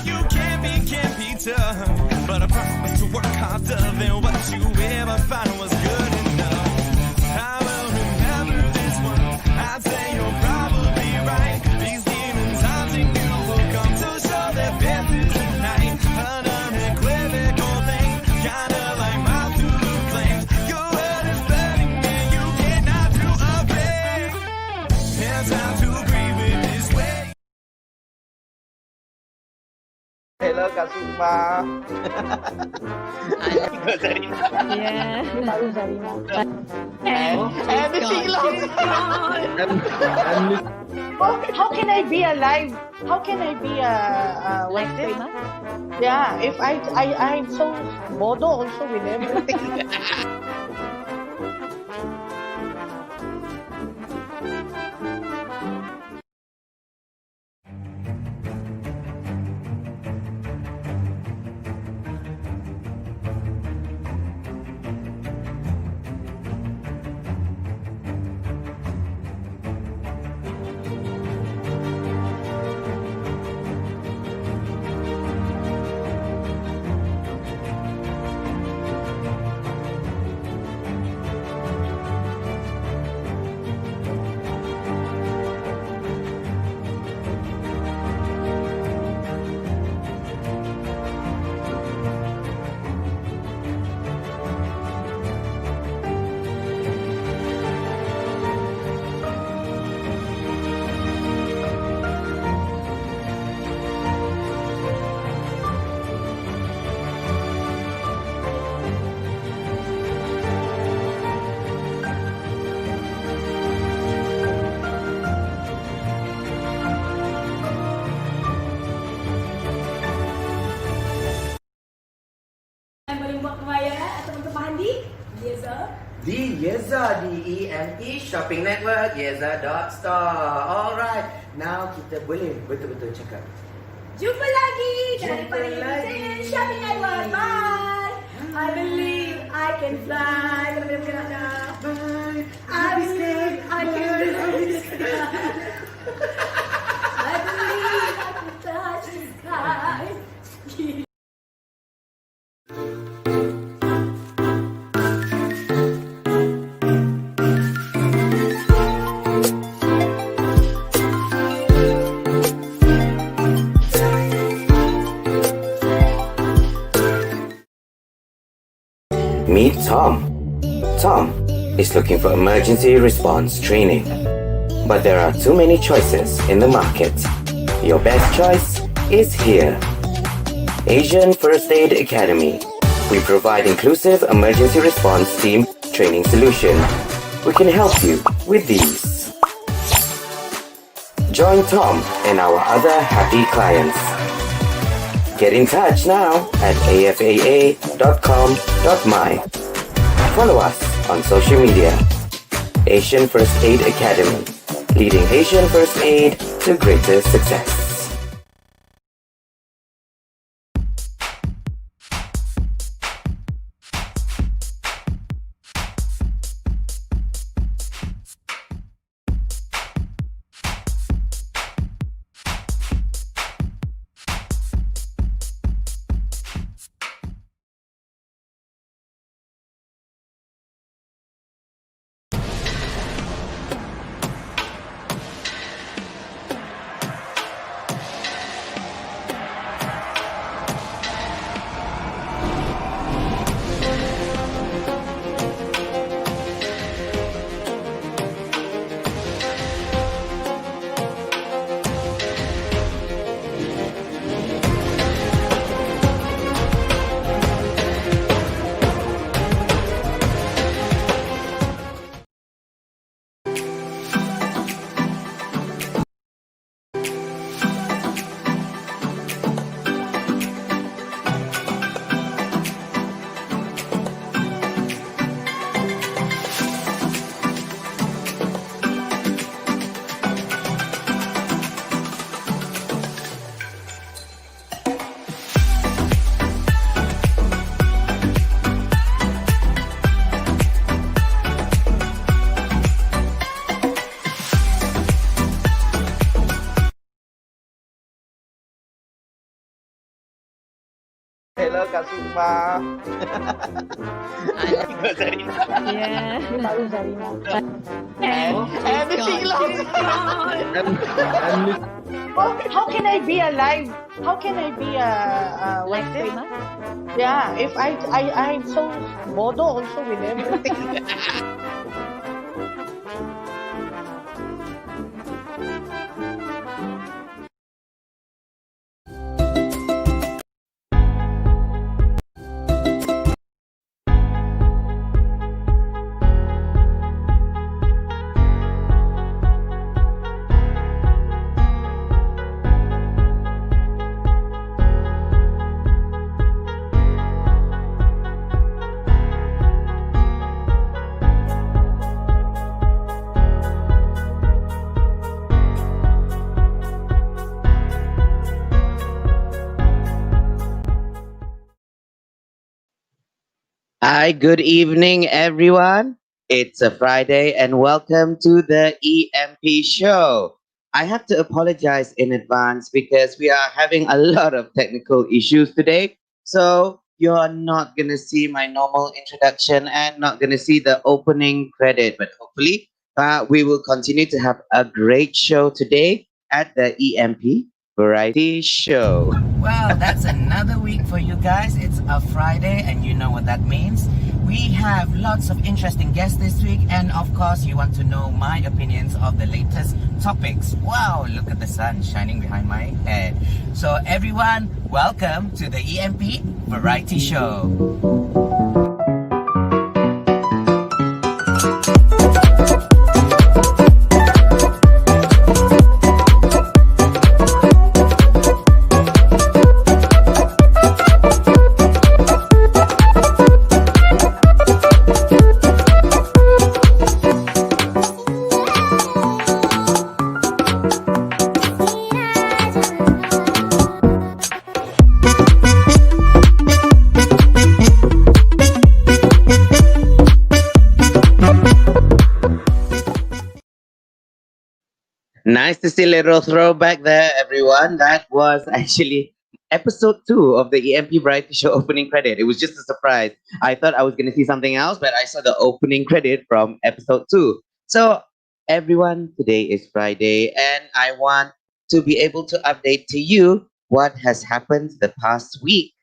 you can't be tough. But I promise to work harder than what you ever found was good enough. I will remember this one. I'd say you're probably right. These demons haunting you will come to show their faces tonight. An unequivocal thing, kinda like my Zulu flames. Your world is burning and you cannot do a thing. It's time to breathe with this way. Hello Kak Sukma. Yeah. Baru Zarina. And Sheila. How can I be alive? How can I be a Live what's this? streamer? Yeah, if I'm so bodo also with everything. Di Yeza di EMP Shopping Network Yeza.store. Alright, now kita boleh betul-betul cakap. Jumpa lagi Jumpa daripada lagi. Malaysian Shopping Network. Bye. I believe I can fly. Bye. I believe I can fly. I believe I can touch the sky. Meet Tom. Tom is looking for emergency response training. But there are too many choices in the market. Your best choice is here. Asian First Aid Academy. We provide inclusive emergency response team training solution. We can help you with these. Join Tom and our other happy clients. Get in touch now at afaa.com.my. Follow us on social media. Asian First Aid Academy, leading Asian First Aid to greater success. Hello Kak Sukma. Yeah. Dia baru Zarina. And the Sheila. How can I be alive? How can I be Like what's this? famous? Yeah, if I'm so bodo also with everything. Hi, good evening, everyone. It's a Friday, and welcome to the EMP show. I have to apologize in advance because we are having a lot of technical issues today. So you're not going to see my normal introduction and not going to see the opening credit, but hopefully we will continue to have a great show today at the EMP Variety Show. Well, that's another week for you guys. It's a Friday, and you know what that means. We have lots of interesting guests this week, and of course, you want to know my opinions of the latest topics. Wow, look at the sun shining behind my head. So, everyone, welcome to the EMP Variety Show. Nice to see a little throwback there, everyone. That was actually episode 2 of the EMP Variety Show opening credit. It was just a surprise. I thought I was going to see something else, but I saw the opening credit from episode 2. So, everyone, today is Friday, and I want to be able to update to you what has happened the past week.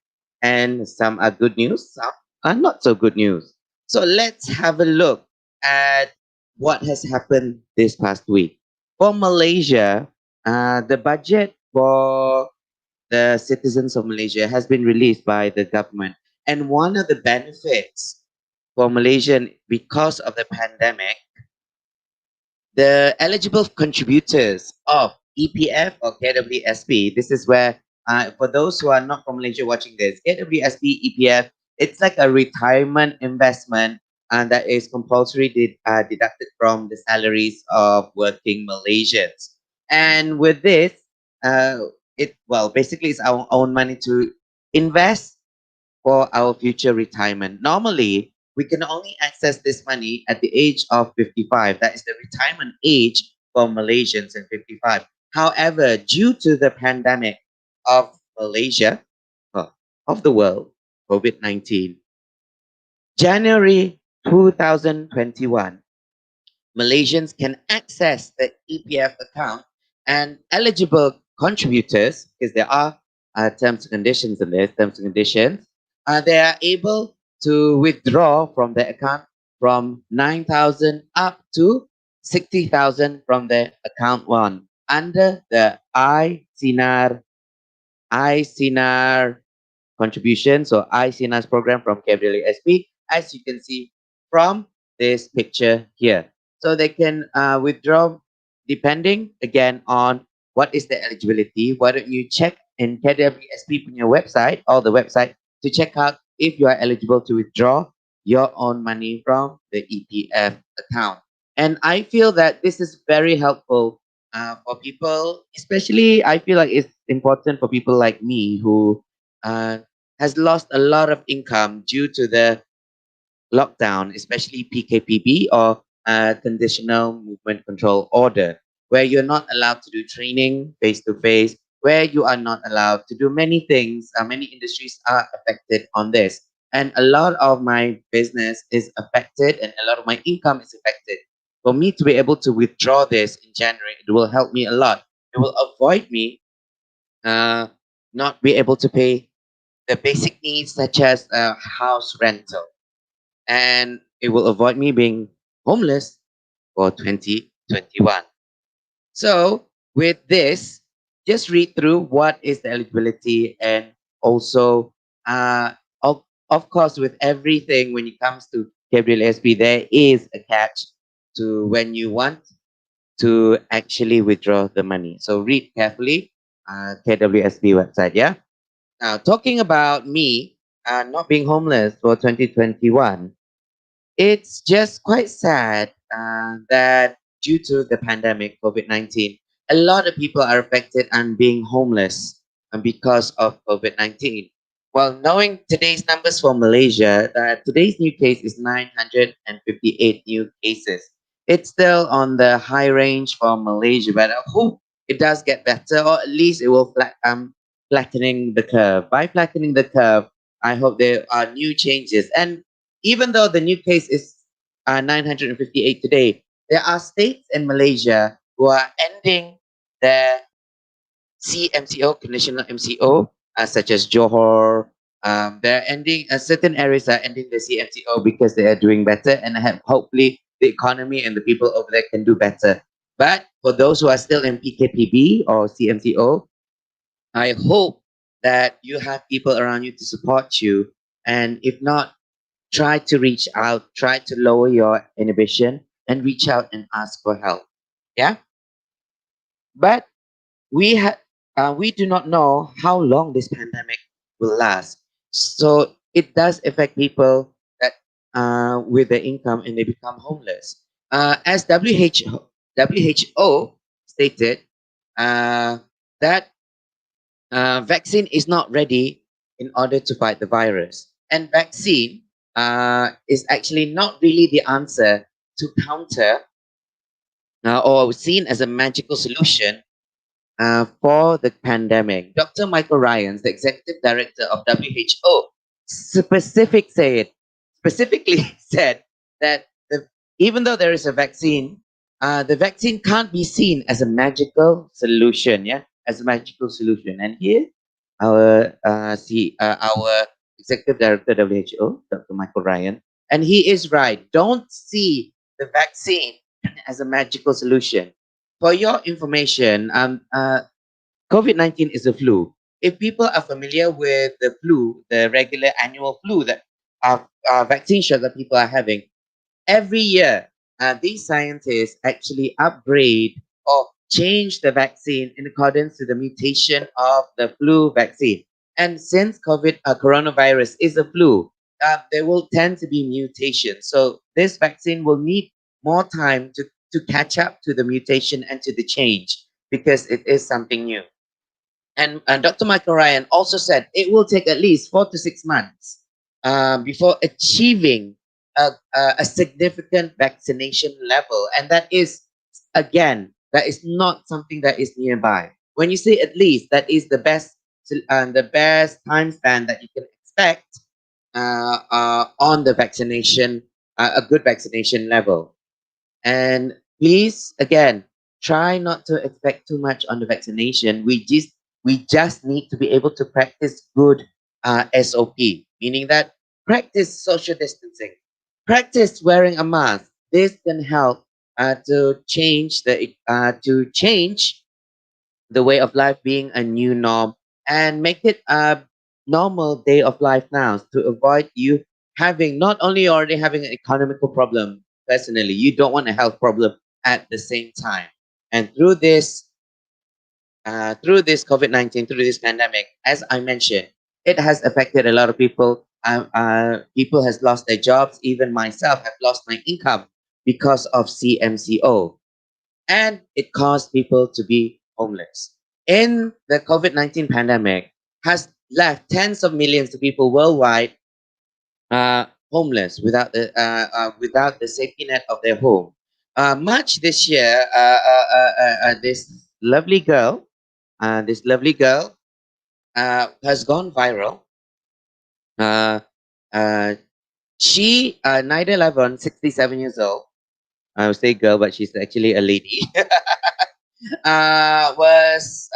And some are good news, some are not so good news. So, let's have a look at what has happened this past week. For Malaysia, the budget for the citizens of Malaysia has been released by the government. And one of the benefits for Malaysian because of the pandemic, the eligible contributors of EPF or KWSP, this is where, for those who are not from Malaysia watching this, KWSP, EPF, it's like a retirement investment and that is compulsory deducted from the salaries of working Malaysians. And with this, basically it's our own money to invest for our future retirement. Normally, we can only access this money at the age of 55. That is the retirement age for Malaysians at 55. However, due to the pandemic of Malaysia, of the world, COVID-19, January 2021, Malaysians can access the EPF account and eligible contributors, because there are terms and conditions in there, they are able to withdraw from the account from 9,000 up to 60,000 from the account one under the iSinar contribution. So iSinar's program from KWSP, as you can see from this picture here. So they can withdraw depending again on what is the eligibility. Why don't you check in KWSP on your website or the website to check out if you are eligible to withdraw your own money from the EPF account. And I feel that this is very helpful for people, especially I feel like it's important for people like me who has lost a lot of income due to the lockdown, especially PKPB or conditional movement control order, where you're not allowed to do training face to face, where you are not allowed to do many things. Many industries are affected on this. And a lot of my business is affected and a lot of my income is affected. For me to be able to withdraw this in January, it will help me a lot. It will avoid me not be able to pay the basic needs such as house rental. And it will avoid me being homeless for 2021. So with this, just read through what is the eligibility and also of course with everything when it comes to KWSP, there is a catch to when you want to actually withdraw the money. So read carefully KWSP website, yeah? Now talking about me not being homeless for 2021, it's just quite sad that due to the pandemic, COVID-19, a lot of people are affected and being homeless because of COVID-19. Well, knowing today's numbers for Malaysia, today's new case is 958 new cases. It's still on the high range for Malaysia, but I hope it does get better, or at least it will flattening the curve. By flattening the curve, I hope there are new changes. And even though the new case is 958 today, there are states in Malaysia who are ending their CMCO, conditional MCO, such as Johor. They're ending, certain areas are ending the CMCO because they are doing better, and hopefully the economy and the people over there can do better. But for those who are still in PKPB or CMCO, I hope that you have people around you to support you. And if not, try to reach out, try to lower your inhibition and reach out and ask for help. Yeah. But we do not know how long this pandemic will last. So it does affect people that with their income and they become homeless. As WHO stated, that vaccine is not ready in order to fight the virus. And vaccine is actually not really the answer to counter or seen as a magical solution for the pandemic. Dr. Michael Ryans, the executive director of WHO, specifically said that even though there is a vaccine, the vaccine can't be seen as a magical solution. Yeah, as a magical solution. And here, our our executive director of WHO, Dr. Michael Ryan, and he is right. Don't see the vaccine as a magical solution. For your information, COVID-19 is a flu. If people are familiar with the flu, the regular annual flu that vaccine shots that people are having, every year, these scientists actually upgrade or change the vaccine in accordance to the mutation of the flu vaccine. And since coronavirus is a flu, there will tend to be mutations. So this vaccine will need more time to catch up to the mutation and to the change because it is something new. And Dr. Michael Ryan also said it will take at least 4 to 6 months before achieving a significant vaccination level. And that is, again, that is not something that is nearby. When you say at least, that is the best time span that you can expect on the vaccination, a good vaccination level. And please, again, try not to expect too much on the vaccination. We just need to be able to practice good SOP, meaning that practice social distancing, practice wearing a mask. This can help to change the way of life being a new norm and make it a normal day of life now to avoid you having not only already having an economical problem personally, you don't want a health problem at the same time. And through this COVID-19, through this pandemic, as I mentioned, it has affected a lot of people. People has lost their jobs. Even myself have lost my income because of CMCO. And it caused people to be homeless. In the COVID-19 pandemic has left tens of millions of people worldwide homeless without the safety net of their home. March this year, this lovely girl this lovely girl has gone viral. Uh, uh, she, Naida Lavon, 67 years old. I would say girl, but she's actually a lady. Was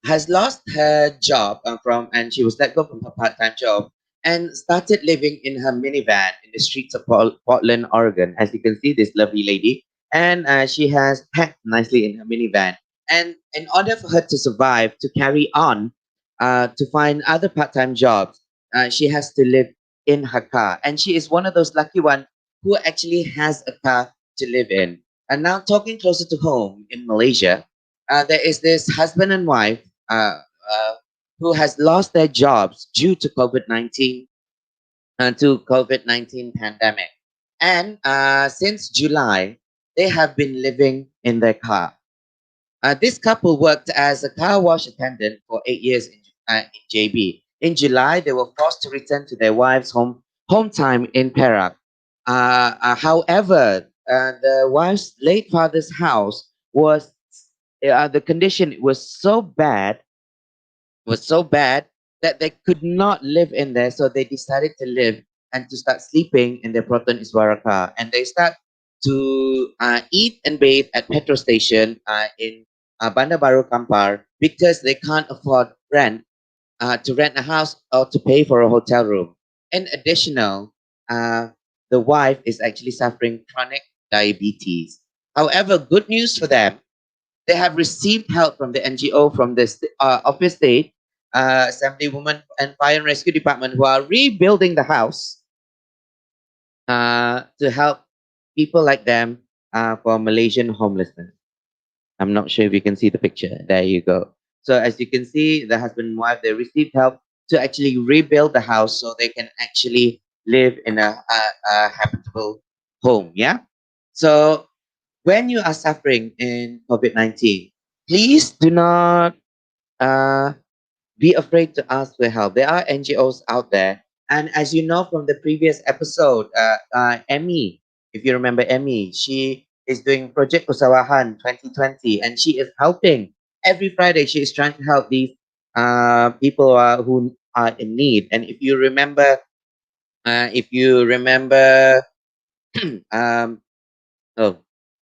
has lost her job and she was let go from her part-time job and started living in her minivan in the streets of Portland, Oregon. As you can see, this lovely lady, and she has packed nicely in her minivan. And in order for her to survive, to carry on, to find other part-time jobs, she has to live in her car. And she is one of those lucky ones who actually has a car to live in. And now, talking closer to home in Malaysia, there is this husband and wife who has lost their jobs due to COVID-19 pandemic. And since July, they have been living in their car. This couple worked as a car wash attendant for 8 years in JB. In July, they were forced to return to their wife's home time in Perak. However, the wife's late father's house was the condition was so bad that they could not live in there, so they decided to live and to start sleeping in their Proton Iswara car, and they start to eat and bathe at petrol station in Bandar Baru Kampar because they can't afford to rent a house or to pay for a hotel room. In additional, the wife is actually suffering chronic diabetes. However, good news for them, they have received help from the NGO, from the Office State, Assembly Women and Fire and Rescue Department, who are rebuilding the house to help people like them for Malaysian homelessness. I'm not sure if you can see the picture. There you go. So as you can see, the husband and wife, they received help to actually rebuild the house so they can actually live in a habitable home. Yeah. So when you are suffering in COVID-19, please do not be afraid to ask for help. There are NGOs out there. And as you know from the previous episode, Emmy, if you remember Emmy, she is doing Project Usawahan 2020, and she is helping. Every Friday, she is trying to help these people who are in need. And if you remember, oh,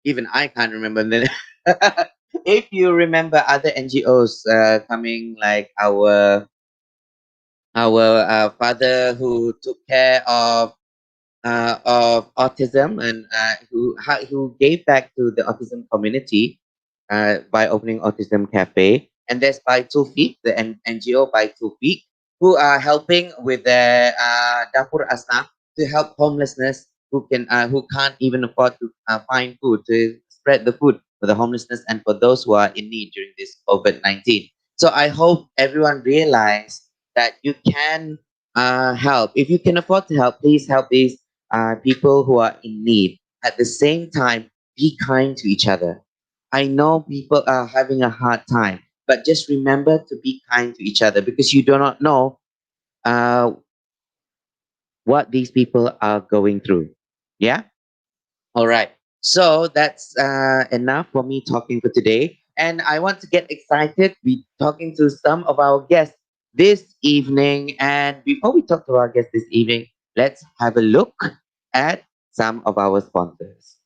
even I can't remember. If you remember other NGOs coming, like our father who took care of autism and who gave back to the autism community by opening Autism Cafe, and there's by 2 Feet, the NGO by 2 Feet, who are helping with their Dapur Asna to help homelessness who can't even afford to find food, to spread the food for the homelessness and for those who are in need during this COVID-19. So I hope everyone realize that you can help. If you can afford to help, please help these people who are in need. At the same time, be kind to each other. I know people are having a hard time, but just remember to be kind to each other, because you do not know what these people are going through. Yeah? All right. So that's enough for me talking for today. And I want to get excited. We're talking to some of our guests this evening. And before we talk to our guests this evening, let's have a look at some of our sponsors.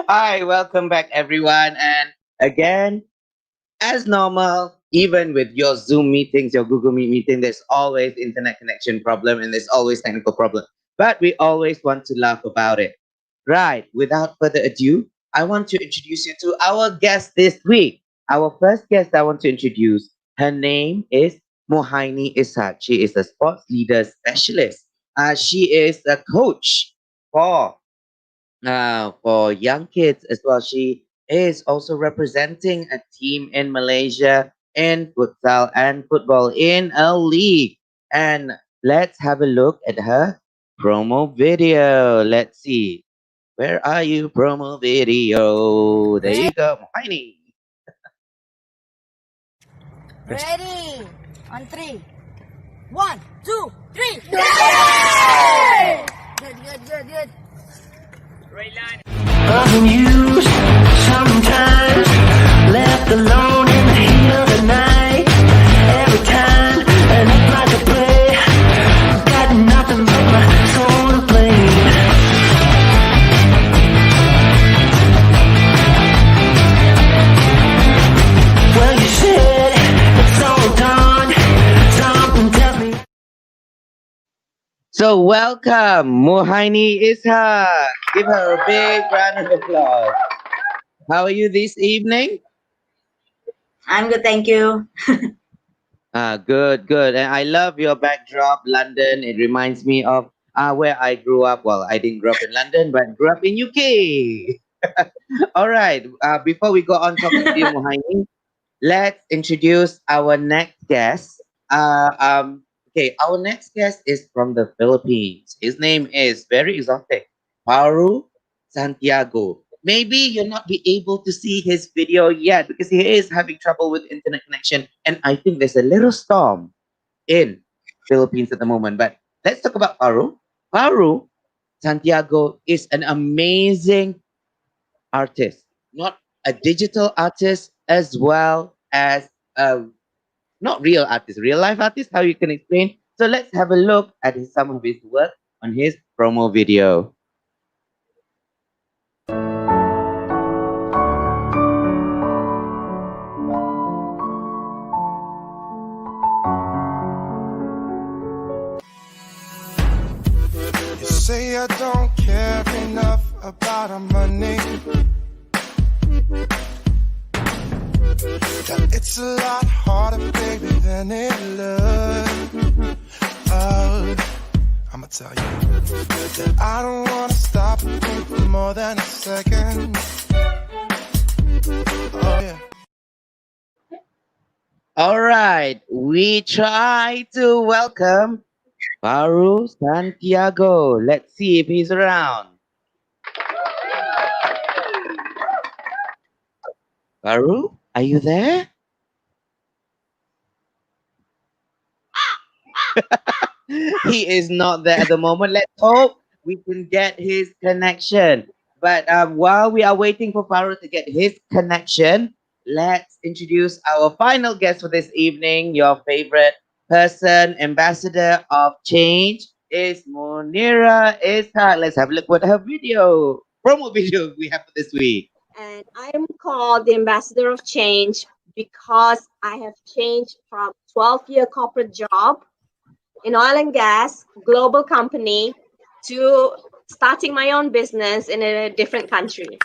Hi, welcome back, everyone. And again, as normal, even with your Zoom meetings, your Google Meet meeting, there's always internet connection problem and there's always technical problem. But we always want to laugh about it. Right, without further ado, I want to introduce you to our guest this week. Our first guest I want to introduce, her name is Muhaini Ishak. She is a sports leader specialist. She is a coach for young kids as well. She is also representing a team in Malaysia in futsal and football in a league. And let's have a look at her promo video. Let's see. Where are you, promo video? There you go, Muhaini. Ready? On 3. 1, 2, 3. Good. Unused, sometimes left alone in the heat of the night. Every time and act like a play, got nothing but my soul to blame. Well, you said it's all done. Something tells me. So welcome, Muhaini Ishak. Give her a big round of applause. How are you this evening? I'm good, thank you. Good. And I love your backdrop, London. It reminds me of where I grew up. Well, I didn't grow up in London, but grew up in UK. All right. Before we go on talking to you, Muhaini, let's introduce our next guest. Okay, our next guest is from the Philippines. His name is very exotic, Farou Santiago. Maybe you'll not be able to see his video yet because he is having trouble with internet connection, and I think there's a little storm in Philippines at the moment. But let's talk about Farou. Farou Santiago is an amazing artist, not a digital artist as well as a not real artist, real life artist, how you can explain. So let's have a look at some of his work on his promo video. You say I don't care enough about our money. That it's a lot harder, baby, than it looks. I'ma tell you that I don't wanna stop and think for more than a second. Oh yeah. All right, we try to welcome Farou Santiago. Let's see if he's around. Farou, are you there? He is not there at the moment. Let's hope we can get his connection. But while we are waiting for Farou to get his connection, let's introduce our final guest for this evening. Your favorite person, ambassador of change, is Munira Ishak. Let's have a look at her video, promo video we have for this week. And I am called the Ambassador of Change because I have changed from 12-year corporate job in oil and gas, global company, to starting my own business in a different country.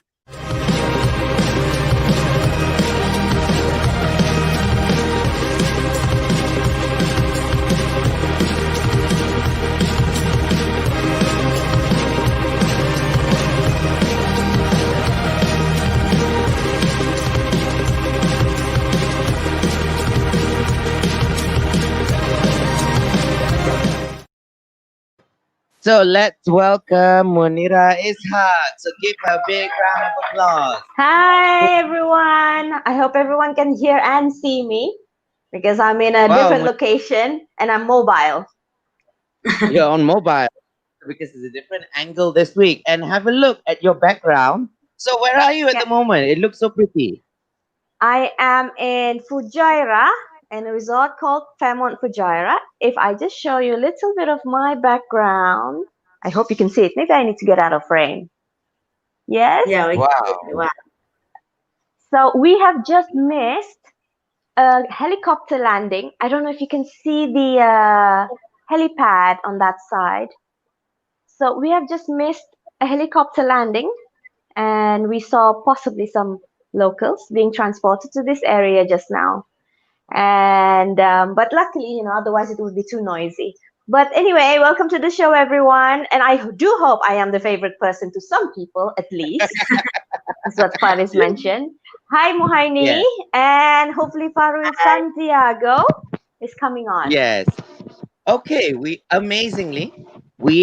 So let's welcome Munira Ishak. So give her a big round of applause. Hi, everyone. I hope everyone can hear and see me because I'm in a different location and I'm mobile. You're on mobile because it's a different angle this week. And have a look at your background. So where are you at the moment? It looks so pretty. I am in Fujairah in a resort called Fairmont Fujairah. If I just show you a little bit of my background, I hope you can see it. Maybe I need to get out of frame. Yes? Yeah, we Wow. wow. So we have just missed a helicopter landing. I don't know if you can see the helipad on that side. So we have just missed a helicopter landing, and we saw possibly some locals being transported to this area just now. And but luckily, otherwise it would be too noisy. But anyway, welcome to the show, everyone. And I do hope I am the favorite person to some people, at least. That's what Farnes mentioned. Hi, Muhaini, Yes. and hopefully Farou and Santiago is coming on. Yes. Okay, we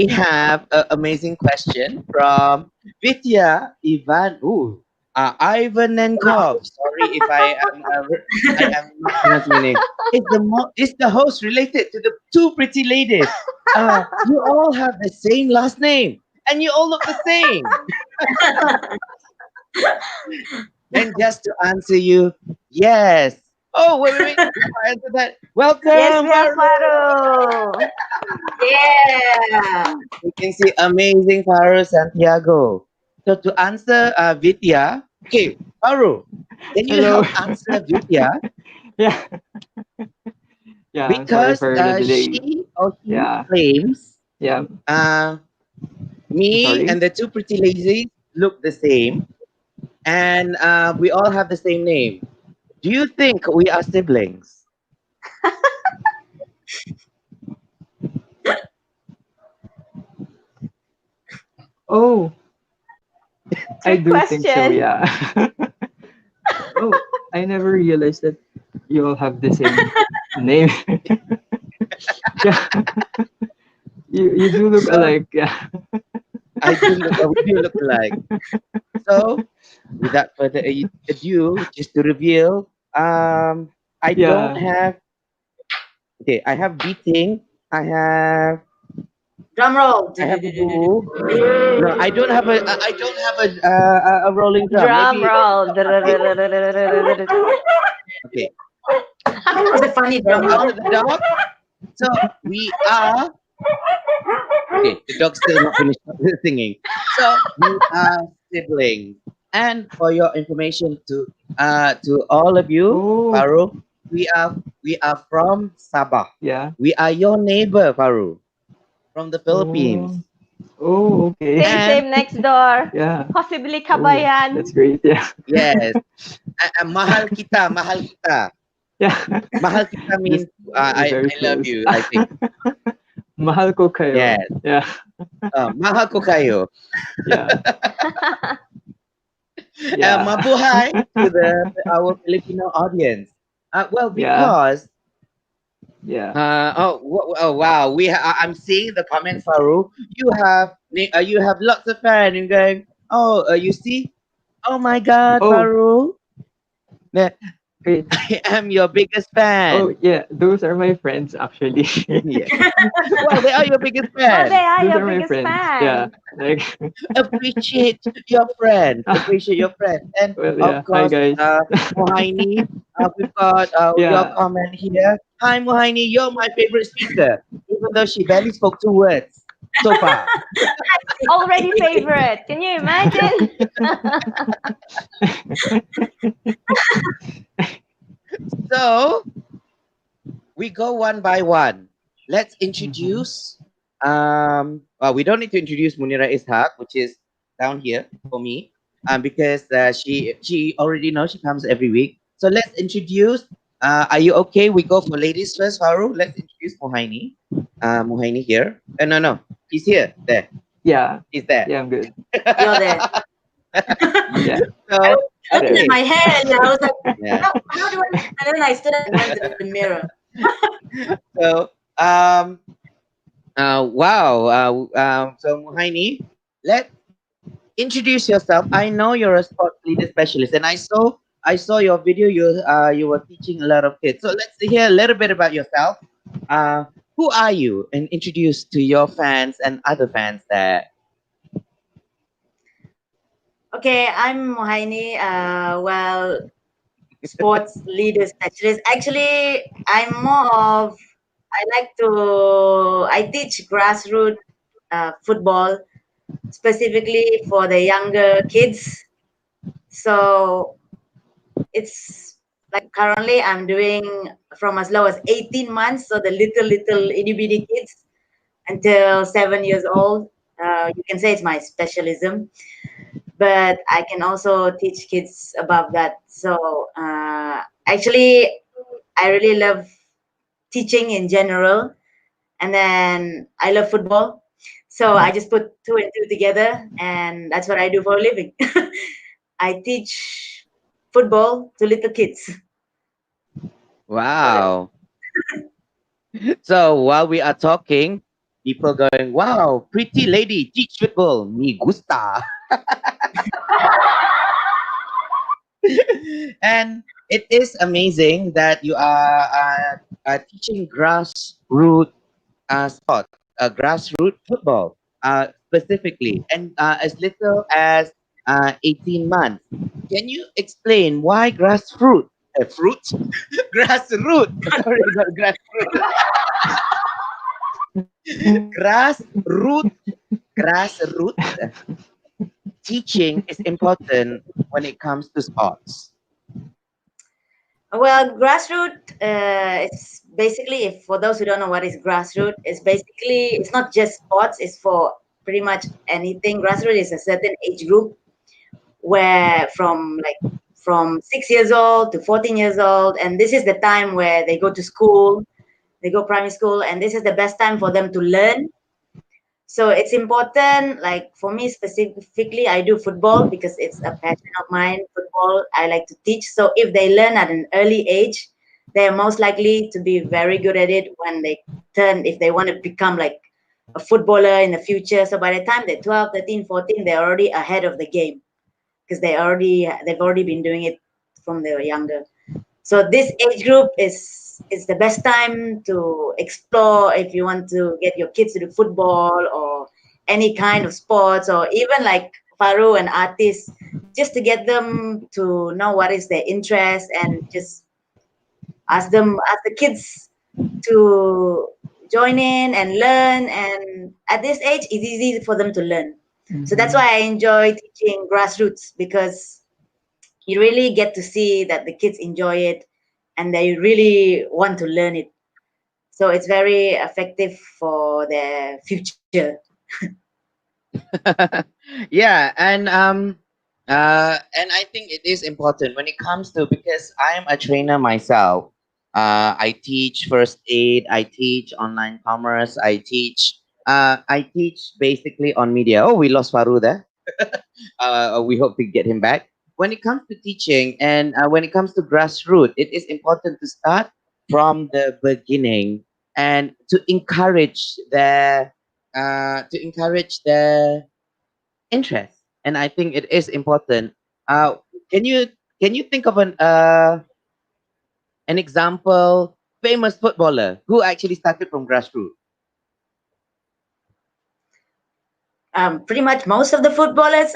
have an amazing question from Vidya Ivanenkov. Sorry if I am not pronouncing your name. Is the host related to the two pretty ladies? You all have the same last name, and you all look the same. And just to answer you, yes. Oh, wait. Before I answer that, welcome. Yes, Farou. Yeah. You can see amazing Farou Santiago. So to answer Vidya, okay, Farou, can you Hello. help answer Vidya? Yeah. Yeah. Because sorry for the delay. she or he Yeah. claims Yeah. me Sorry? and the two pretty ladies look the same, and we all have the same name. Do you think we are siblings? Oh, I Trick do think so. question. Yeah. Oh, I never realized that you all have the same name. Yeah. You do look alike. Yeah. We do look alike. So, without further ado, just to reveal, I don't Yeah. have. Okay, I have beating. I have. Drum roll. I have boo. No, I don't have a. I don't have a rolling drum. Drum Maybe. roll. Okay. It's a funny So drum roll. after the dog, so we are. Okay, the dog's still not finished singing. So we are siblings. And for your information to all of you, Oh. Farou, we are from Sabah. Yeah. We are your neighbor, Farou, from the Philippines. Oh, okay. Same next door. Yeah. Possibly Oh, Kabayan. that's great. Yeah. Yes. Mahal kita. Yeah. Mahal kita means I very love close. you, I think. Mahal ko kayo. Yes. Yeah. Mahal ko kayo. Yeah. Yeah. Mabuhay to our Filipino audience. Well, Yeah. because Yeah. oh wow, I'm seeing the comments, Farou. You have lots of fans and going. Oh, you see? Oh my God, Oh. Farou. Great. I am your biggest fan. Oh yeah, those are my friends actually. Yeah. Well, they are your biggest Oh, they fans. are Those your are my biggest friends. fan. Yeah. Like Appreciate your friend. Appreciate your friend. And well, yeah. of course, Hi guys. Muhaini, we've got Yeah. your comment here. Hi, Muhaini, you're my favorite speaker, even though she barely spoke 2 words so far. Already favorite. Can you imagine? So we go one by one. Let's introduce. Well, we don't need to introduce Munira Ishak, which is down here for me, because she already knows she comes every week. So let's introduce. Are you okay? We go for ladies first, Farou. Let's introduce Muhaini. Muhaini here. No, he's here. There, Yeah. he's there. Yeah, I'm good. You're there. Yeah. So Look okay. at my hair. And I was like, Yeah. how do I? And then I stood up and went to the mirror. So wow. So Muhaini, let's introduce yourself. I know you're a sports leader specialist, and I saw your video. You were teaching a lot of kids. So let's hear a little bit about yourself. Who are you? And introduce to your fans and other fans there. Okay, I'm Muhaini. Well, sports leader specialist. Actually, I'm more of I teach grassroots football specifically for the younger kids. So it's like currently I'm doing from as low as 18 months, so the little itty bitty kids until 7 years old. You can say it's my specialism, but I can also teach kids above that. So actually, I really love teaching in general, and then I love football. So I just put two and two together, and that's what I do for a living. I teach football to little kids. Wow. So while we are talking, people going, wow, pretty lady, teach football. Me gusta. And it is amazing that you are teaching grassroots sport, grassroots football specifically, and as little as 18 months. Can you explain why grassroots? Fruit? Grassroots. Sorry, not grassroots. Grassroots. Grassroots teaching is important when it comes to sports. Well, grassroots it's basically, if for those who don't know what is grassroots, it's not just sports. It's for pretty much anything. Grassroots is a certain age group where from 6 years old to 14 years old, and this is the time where they go to school, they go primary school, and this is the best time for them to learn. So it's important, like for me specifically, I do football because it's a passion of mine. Football, I like to teach. So if they learn at an early age, they're most likely to be very good at it when they if they want to become like a footballer in the future. So by the time they're 12, 13, 14, they're already ahead of the game because they've already been doing it from they were younger. So this age group is the best time to explore if you want to get your kids to do football or any kind of sports, or even like Farou and artists, just to get them to know what is their interest, and just ask the kids to join in and learn. And at this age, it's easy for them to learn. So that's why I enjoy teaching grassroots, because you really get to see that the kids enjoy it and they really want to learn it. So it's very effective for their future. Yeah, and I think it is important when it comes to, because I am a trainer myself. I teach first aid, I teach online commerce, I teach basically on media. Oh, we lost Farou there. We hope to get him back. When it comes to teaching and when it comes to grassroots, it is important to start from the beginning and to encourage their interest. And I think it is important. Can you think of an example famous footballer who actually started from grassroots? Pretty much most of the footballers,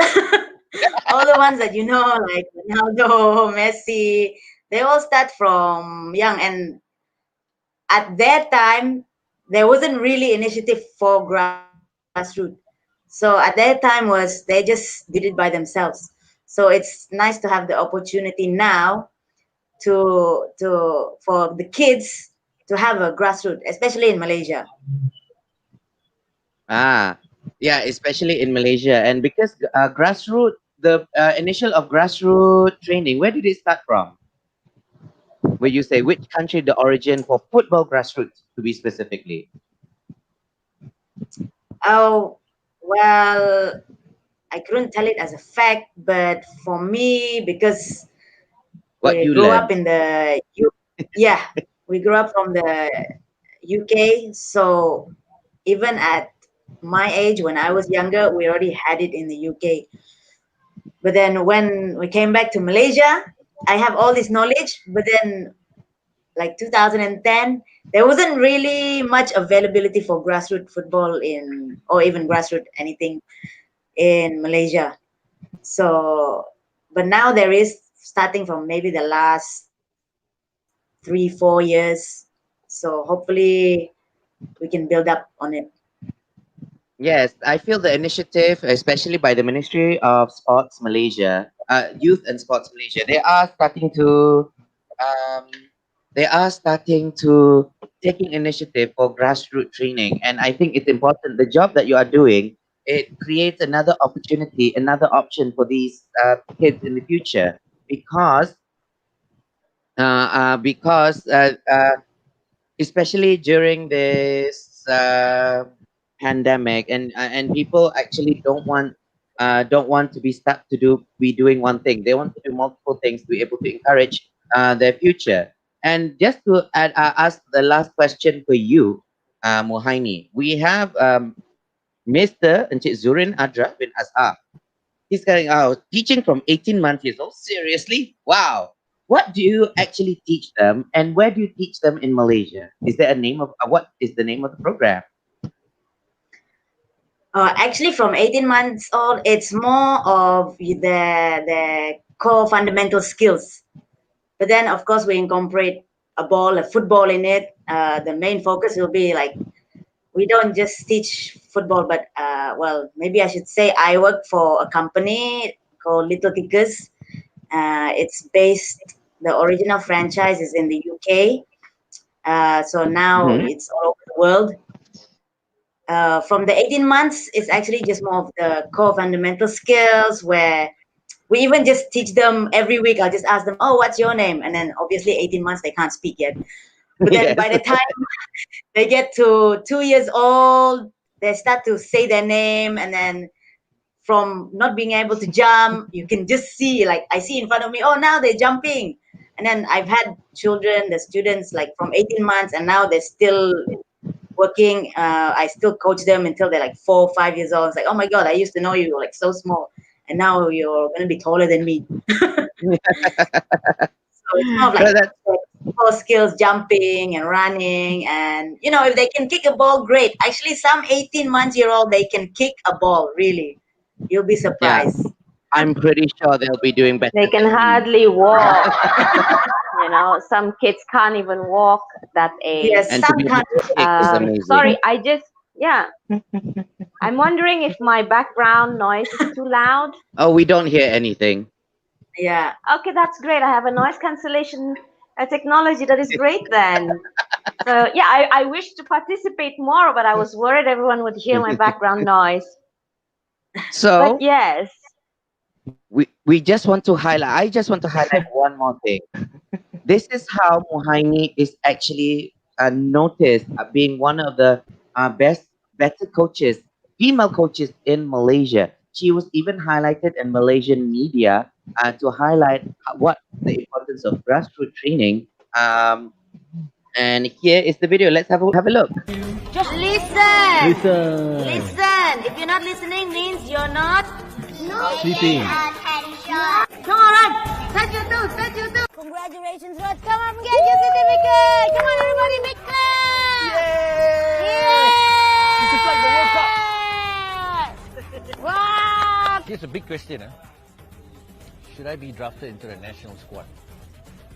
all the ones that you know, like Ronaldo, Messi, they all start from young. And at that time, there wasn't really initiative for grassroots. So at that time they just did it by themselves. So it's nice to have the opportunity now for the kids to have a grassroots, especially in Malaysia. Ah, yeah, especially in Malaysia. And because grassroots, the initial of grassroots training, where did it start from? Where you say which country the origin for football grassroots, to be specifically? Oh, well, I couldn't tell it as a fact, but for me, because What we you grew learn? up in the yeah, we grew up from the UK. So even at my age, when I was younger, we already had it in the UK. But then when we came back to Malaysia, I have all this knowledge. But then, like 2010, there wasn't really much availability for grassroots football or even grassroots anything in Malaysia. So, but now there is. starting from maybe the last 3-4 years. So hopefully we can build up on it. Yes, I feel the initiative, especially by the Ministry of Sports Malaysia, Youth and Sports Malaysia, um, they are starting to taking initiative for grassroots training, and I think it's important. The job that you are doing, it creates another opportunity, another option for these kids in the future, because because especially during this pandemic, and people actually don't want to be stuck to be doing one thing. They want to do multiple things to be able to encourage their future. And just to ask the last question for you, Muhaini, we have Mr. Encik Zurin Adra bin Azhar. He's going out teaching from 18 months years old. Seriously? Wow. What do you actually teach them, and where do you teach them in Malaysia? Is there a name of what is the name of the program? Actually, from 18 months old, it's more of the core fundamental skills. But then, of course, we incorporate a football in it. The main focus will be like, we don't just teach football, but well, maybe I should say I work for a company called Little Kickers. It's the original franchise is in the UK. So now it's all over the world. From the 18 months, it's actually just more of the core fundamental skills, where we even just teach them every week. I'll just ask them, oh, what's your name? And then obviously 18 months, they can't speak yet. But then by the time they get to 2 years old, they start to say their name. And then from not being able to jump, you can just see, like, I see in front of me, oh, now they're jumping. And then I've had the students like from 18 months, and now they're still working. I still coach them until they're like 4 or 5 years old. It's like, oh my God, I used to know you were like so small, and now you're going to be taller than me. So it's more of like core skills, jumping and running. And, you know, if they can kick a ball, great. Actually, some 18-month-year-old, they can kick a ball, really. You'll be surprised. Yeah. I'm pretty sure they'll be doing better. They can hardly walk. You know, some kids can't even walk at that age. Yes, And some to be can't. is amazing. Sorry, I'm wondering if my background noise is too loud. Oh, we don't hear anything. Yeah. Okay, that's great. I have a noise cancellation technology that is great then. So yeah, I wish to participate more, but I was worried everyone would hear my background noise. So But yes. we just want to highlight. I just want to highlight one more thing. This is how Muhaini is actually noticed being one of the better coaches, female coaches in Malaysia. She was even highlighted in Malaysian media to highlight what the importance of grassroots training. And here is the video. Let's have a look. Just listen. Listen. If you're not listening, means you're not Sleeping. Come on, run. Touch your toes. Touch your toes. Congratulations, Rod. Come on, get your certificate. Come on, everybody, big clap. Yay! This is like the World Cup. Wow. Here's a big question. Should I be drafted into the national squad?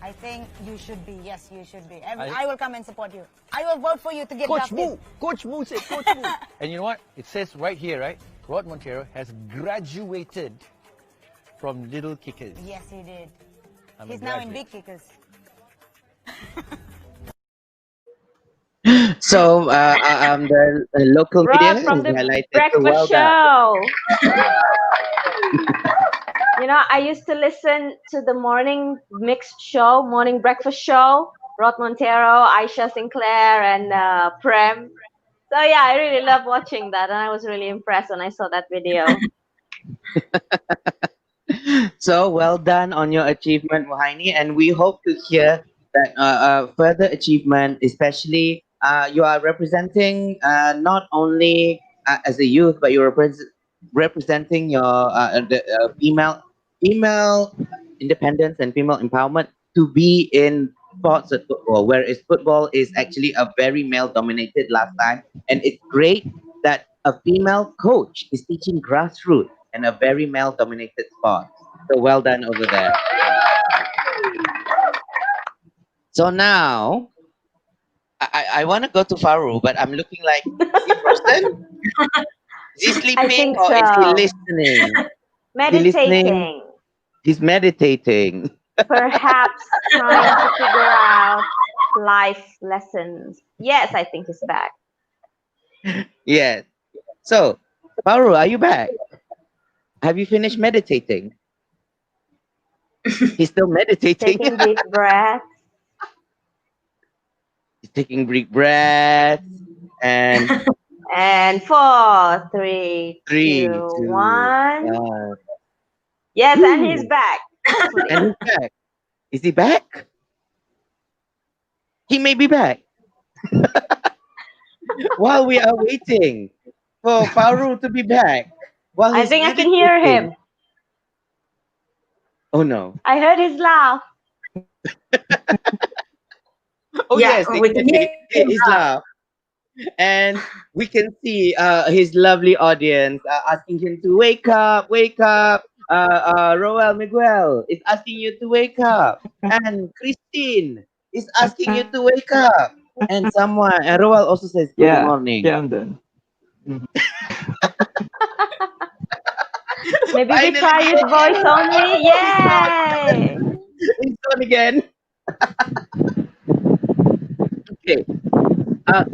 I think you should be. Yes, you should be. I- I will come and support you. I will vote for you to get Coach drafted. Moo said Coach Moo. And you know what? It says right here, right? Rod Montero has graduated from Little Kickers. Yes, he did. I'm a He's now in graduate. Big Kickers. So the local media Rod from has the highlighted. breakfast well done. show. You know, I used to listen to the morning mixed show, morning breakfast show. Rod Montero, Aisha Sinclair, and Prem. So yeah, I really love watching that, and I was really impressed when I saw that video. So well done on your achievement, Muhaini, and we hope to hear that further achievement, especially you are representing not only as a youth, but you're representing your female independence and female empowerment to be in sports and football, whereas football is actually a very male-dominated last time, and it's great that a female coach is teaching grassroots and a very male-dominated sport. So well done over there. So now I want to go to Farou, but I'm looking like, is he frozen? Is he I sleeping think or is he so. listening? Is he listening? Meditating. He's meditating. Perhaps trying to figure out life lessons. Yes, I think he's back. Yes. So, Farou, are you back? Have you finished meditating? He's still meditating. Taking deep breaths. He's taking deep breaths and And 4, 3, 3, 2, 2, 1. 1. Yes, and he's back. And he's back. Is he back? He may be back. While we are waiting for Farou to be back. While I he's think I can hear meditating. him. Oh no. I heard his laugh. Oh Yeah, yes, we can hear him his now. laugh. And we can see his lovely audience asking him to wake up, wake up. Roel Miguel is asking you to wake up. And Christine is asking you to wake up. And someone, and Roel also says, good Yeah, morning. yeah, I'm done. Maybe we Finally, try his voice only. Yay! he's on again. Okay.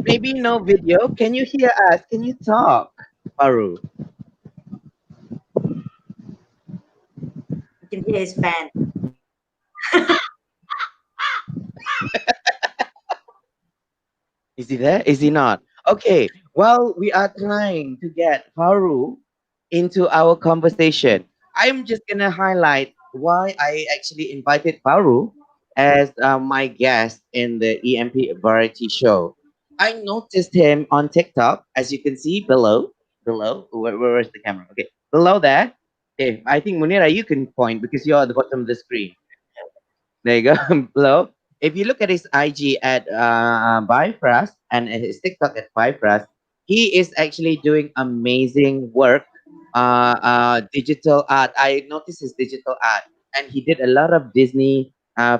Maybe no video. Can you hear us? Can you talk, Farou? You can hear his fan. Is he there? Is he not? Okay. Well, we are trying to get Farou into our conversation. I'm just gonna highlight why I actually invited Farou as my guest in the EMP Variety Show. I noticed him on TikTok, as you can see below. Below, where's the camera? Okay, below that. Okay, I think Munira, you can point because you're at the bottom of the screen. There you go, below. If you look at his IG at Bifras and his TikTok at Bifras, he is actually doing amazing work. Digital art. I noticed his digital art, and he did a lot of Disney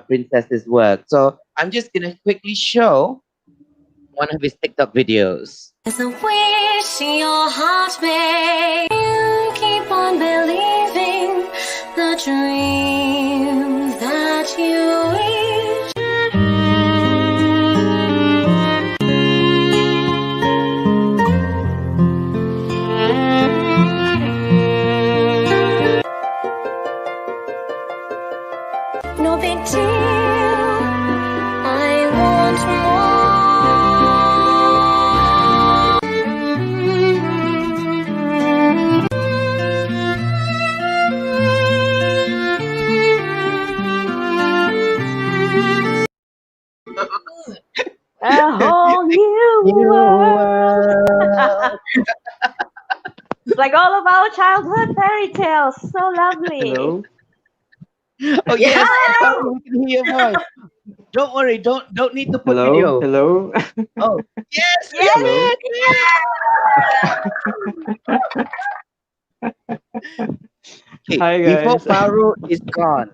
princesses work. So I'm just gonna quickly show one of his TikTok videos. There's a wish in your heart, babe. You keep on believing the dreams that you reach. No big deal. I want more. A whole new world. It's like all of our childhood fairy tales. So lovely. Hello? Oh yes, Farou, we can hear your voice. Don't worry, don't need to put Hello? video. Hello? Oh yes, Hello? Okay, Hi, before guys. Farou is gone.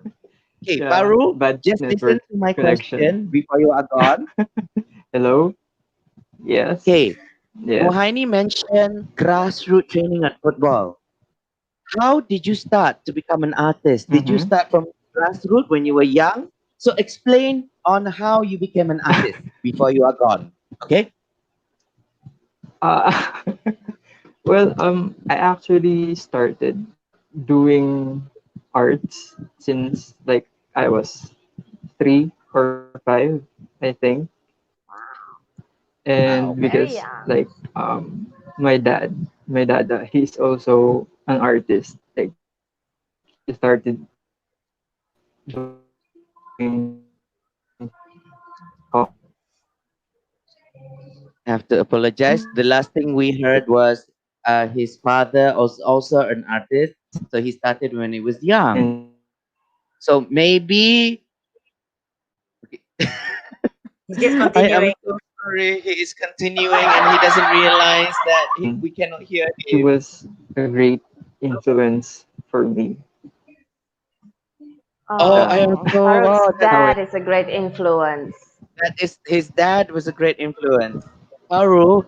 Okay, Yeah, Farou, bad just listen network to my connection. question before you are gone. Hello? Yes. Okay, Yes. Muhaini mentioned grassroots training at football. How did you start to become an artist? Did you Mhm. start from grassroots when you were young? So explain on how you became an artist before you are gone. Okay? Uh, well, I actually started doing arts since like I was 3 or 5, I think. And Wow. because Very young. like my dad, he's also an artist. Like he started doing I have to apologize. The last thing we heard was his father was also an artist. So he started when he was young. and So maybe He's just I am continuing. so sorry. He is continuing and he doesn't realize that we cannot hear he him. was a great influence for me. Oh, I am so Farouk's that, dad is a great influence. that is his dad was a great influence. Farou,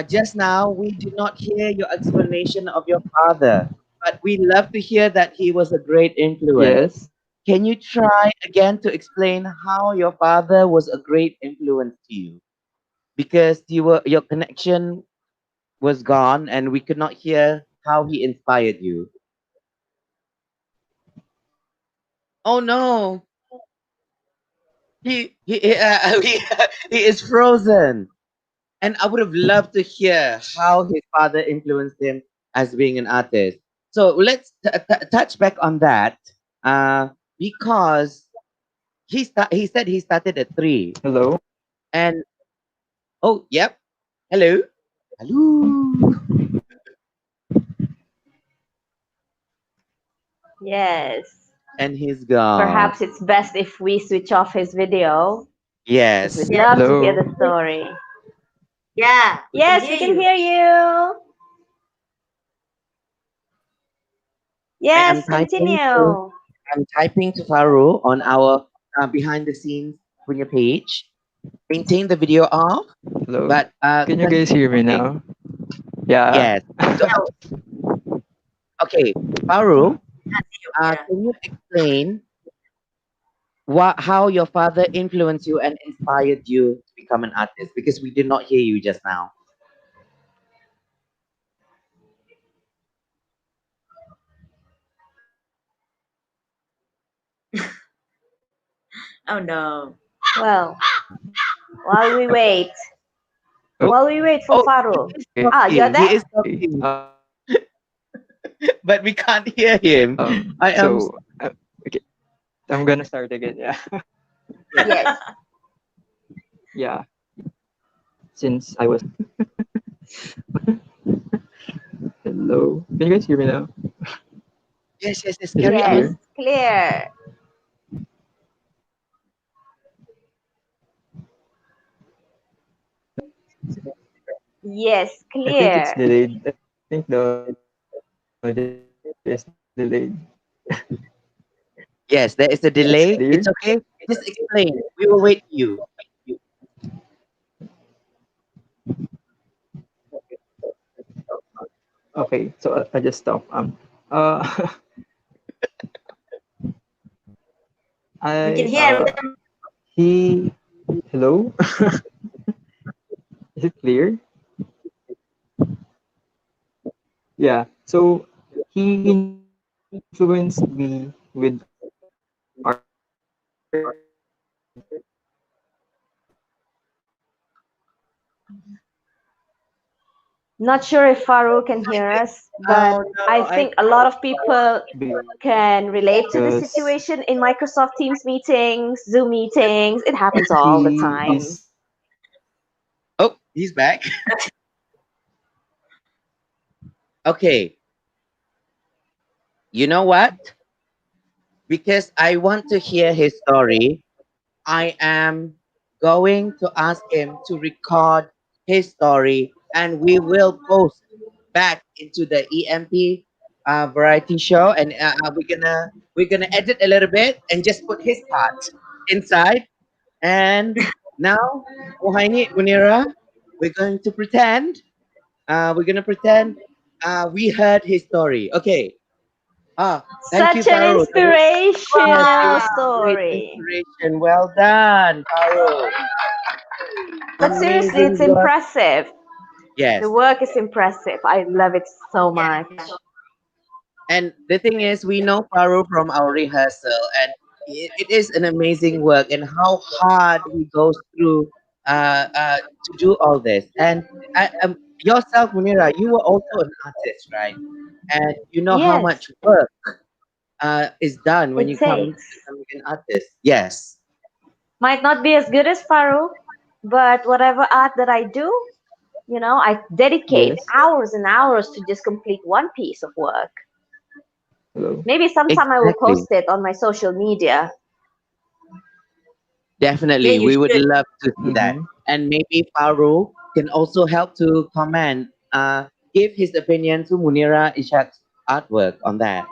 just now we did not hear your explanation of your father, but we love to hear that he was a great influence. Yes. Can you try again to explain how your father was a great influence to you? Because your connection was gone and we could not hear how he inspired you. Oh no, he he is frozen. And I would have loved to hear how his father influenced him as being an artist. So let's touch back on that, because he said he started at 3, Hello. and oh yep, hello, hello, Yes. and he's gone. Perhaps it's best if we switch off his video. Yes. We'd love to hear Hello. the story. Yeah. Yes, we can hear you. Yes, continue. I'm typing to Farou on our behind the scenes on your page. Maintain the video off, Hello. but Can you guys hear me now? Yeah. yes. So, okay, Farou, can you explain how your father influenced you and inspired you to become an artist? Because we did not hear you just now. Oh no. Well, while we wait Oh. for Farou. You're there? He is talking, but we can't hear him. I am. So, okay. I'm gonna start again. Yeah. Yes. Yeah. Since I was. Hello. Can you guys hear me now? Yes. Is it Carry on. Yes, clear. Yes, I think it's clear. delayed. I think the audio is delayed. Yes, there is a delay. clear? It's okay. Just explain. We will wait for you. Okay, so I just stop. Uh, We can hear them. he, hello? Is it clear? Yeah, so he influenced me with art. Not sure if Farou can hear us, but I think a lot of people can relate to the Because situation in Microsoft Teams meetings, Zoom meetings. It happens all the time. Oh, he's back. Okay. You know what? Because I want to hear his story, I am going to ask him to record his story, and we will post back into the EMP variety show, and we're gonna edit a little bit and just put his part inside. And now, Muhaini, Munira, we're going to pretend. We heard his story. Okay. Thank you, Such an Farou. inspirational story. Inspiration. Well done, Farou. But seriously, it's Amazing work. impressive. Yes. The work is impressive. I love it so much. And the thing is, we know Farou from our rehearsal, and it is an amazing work, and how hard he goes through to do all this. And yourself, Munira, you were also an artist, right? And you know how Yes. much work is done when It you come to takes. becoming an artist. Yes. Might not be as good as Farou, but whatever art that I do, I dedicate Yes. hours and hours to just complete one piece of work. Hello. Maybe sometime I will Exactly. post it on my social media. Definitely, Yeah, you we would should. love to see that. And maybe Farou can also help to comment, give his opinion to Munira Ishak's artwork on that.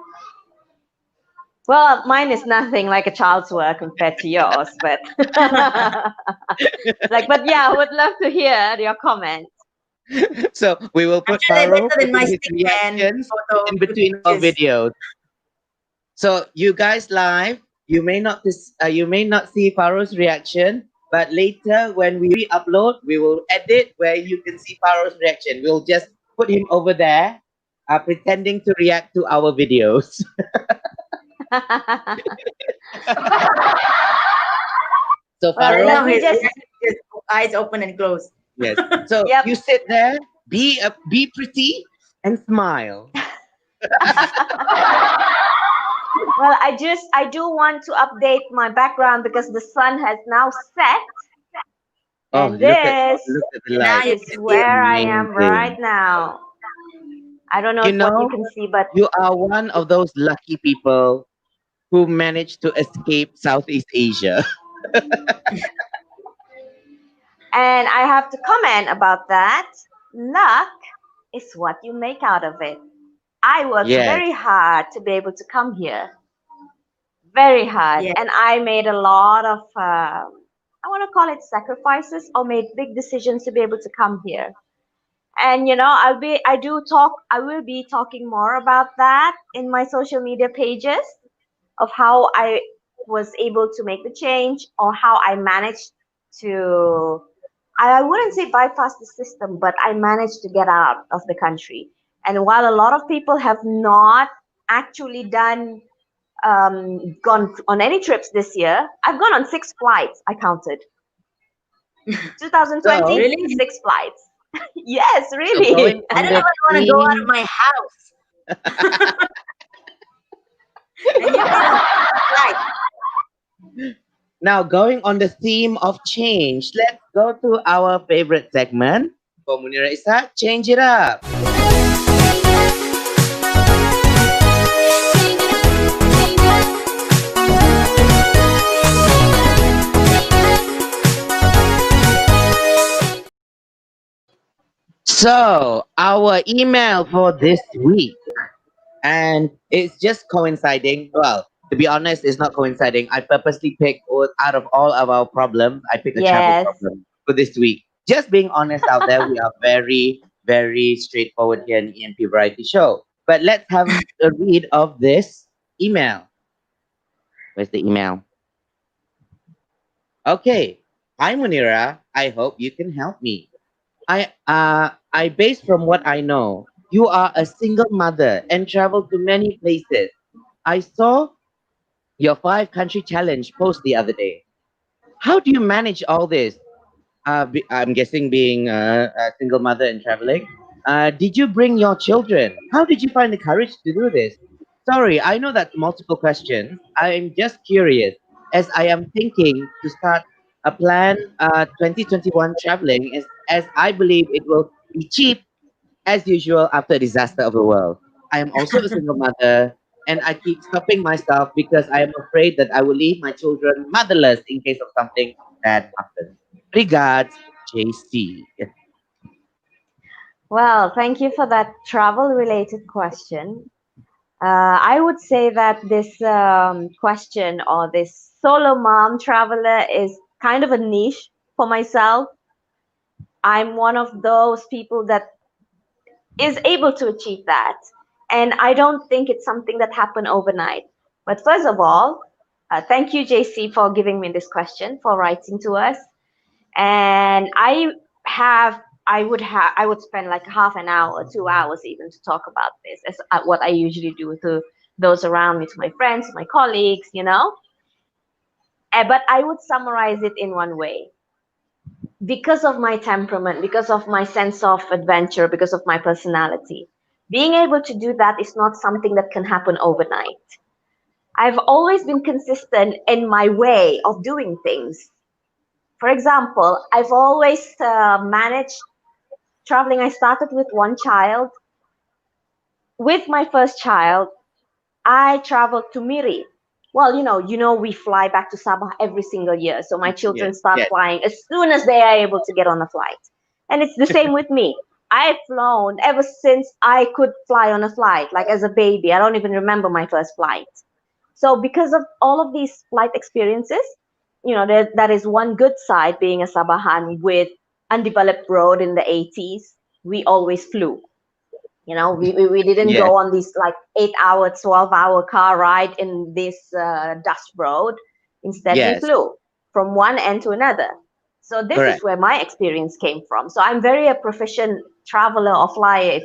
Well, mine is nothing like a child's work compared to yours, but but yeah, I would love to hear your comments. So we will put Actually, Farou better than my his stick man reactions photo in between our pictures. videos. So you guys live, you may not see Farou's reaction, but later when we re-upload, we will edit where you can see Farou's reaction. We'll just put him over there, pretending to react to our videos. So Well, Farou, let me His just his eyes open and closed. yes. So Yep. you sit there, be pretty, and smile. Well, I do want to update my background because the sun has now set. Oh, And this look at the Now light. you is can see it. where I am Amazing. right now. I don't know You what you know, can see, but you are one of those lucky people who managed to escape Southeast Asia. and I have to comment about that. Luck is what you make out of it. I worked Yes. very hard to be able to come here. Very hard. Yeah. And I made a lot of, I want to call it sacrifices, or made big decisions to be able to come here. And I will be talking more about that in my social media pages of how I was able to make the change, or how I managed to, I wouldn't say bypass the system, but I managed to get out of the country. And while a lot of people have not actually gone on any trips this year, I've gone on 6 flights, I counted. 2020, So, Really? 6 flights. Yes, so really. going I on don't the even want to go out of theme, my house. And you've been on flight. now going on the theme of change, let's go to our favorite segment. For Munira Ishak, change it up. So, our email for this week, and it's just coinciding. Well, to be honest, it's not coinciding. I purposely picked out of all of our problems, I picked a travel Yes. problem for this week. Just being honest out there, we are very, very straightforward here in EMP Variety Show. But let's have a read of this email. Where's the email? Okay. Hi, Munira. I hope you can help me. I based from what I know, you are a single mother and travel to many places. I saw your 5-country challenge post the other day. How do you manage all this? I'm guessing being a single mother and traveling. Did you bring your children? How did you find the courage to do this? Sorry, I know that's multiple questions. I'm just curious, as I am thinking to start a plan 2021 traveling, as I believe it will be cheap as usual after a disaster of the world. I am also a single mother, and I keep stopping myself because I am afraid that I will leave my children motherless in case of something bad happens. Regards, JC. Well, thank you for that travel-related question. I would say that this question, or this solo mom traveler, is kind of a niche for myself. I'm one of those people that is able to achieve that. And I don't think it's something that happened overnight. But first of all, thank you, JC, for giving me this question, for writing to us. And I would spend like half an hour, 2 hours even, to talk about this, as what I usually do to those around me, to my friends, to my colleagues, But I would summarize it in one way. Because of my temperament, because of my sense of adventure, because of my personality, being able to do that is not something that can happen overnight. I've always been consistent in my way of doing things. For example, I've always managed traveling. I started with 1 child. With my first child, I traveled to Miri. Well, we fly back to Sabah every single year. So my children start flying as soon as they are able to get on a flight. And it's the same with me. I've flown ever since I could fly on a flight, like as a baby. I don't even remember my first flight. So because of all of these flight experiences, that is one good side being a Sabahan with undeveloped road in the 80s. We always flew. We didn't Yes. go on these like 8-hour, 12-hour car ride in this dust road. Instead, we Yes. flew from one end to another. So this Correct. is where my experience came from. So I'm very a proficient traveler or flyer,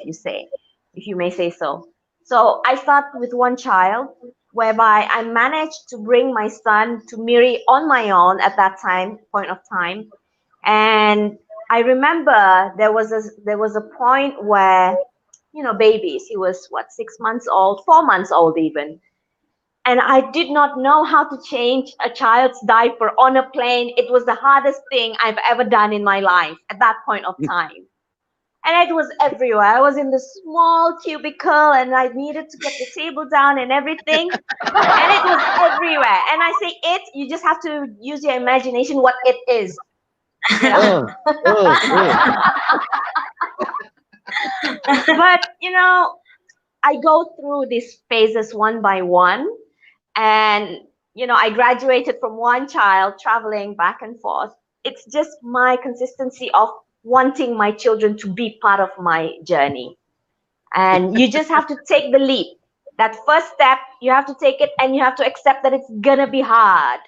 if you may say so. So I start with one child, whereby I managed to bring my son to Miri on my own at that point of time. And I remember there was a point where, babies, he was 6 months old, 4 months old even. And I did not know how to change a child's diaper on a plane. It was the hardest thing I've ever done in my life at that point of time. And it was everywhere. I was in the small cubicle and I needed to get the table down and everything. And it was everywhere. And I say it, you just have to use your imagination what it is. But, I go through these phases one by one. And, I graduated from one child traveling back and forth. It's just my consistency of wanting my children to be part of my journey. And you just have to take the leap. That first step, you have to take it and you have to accept that it's going to be hard.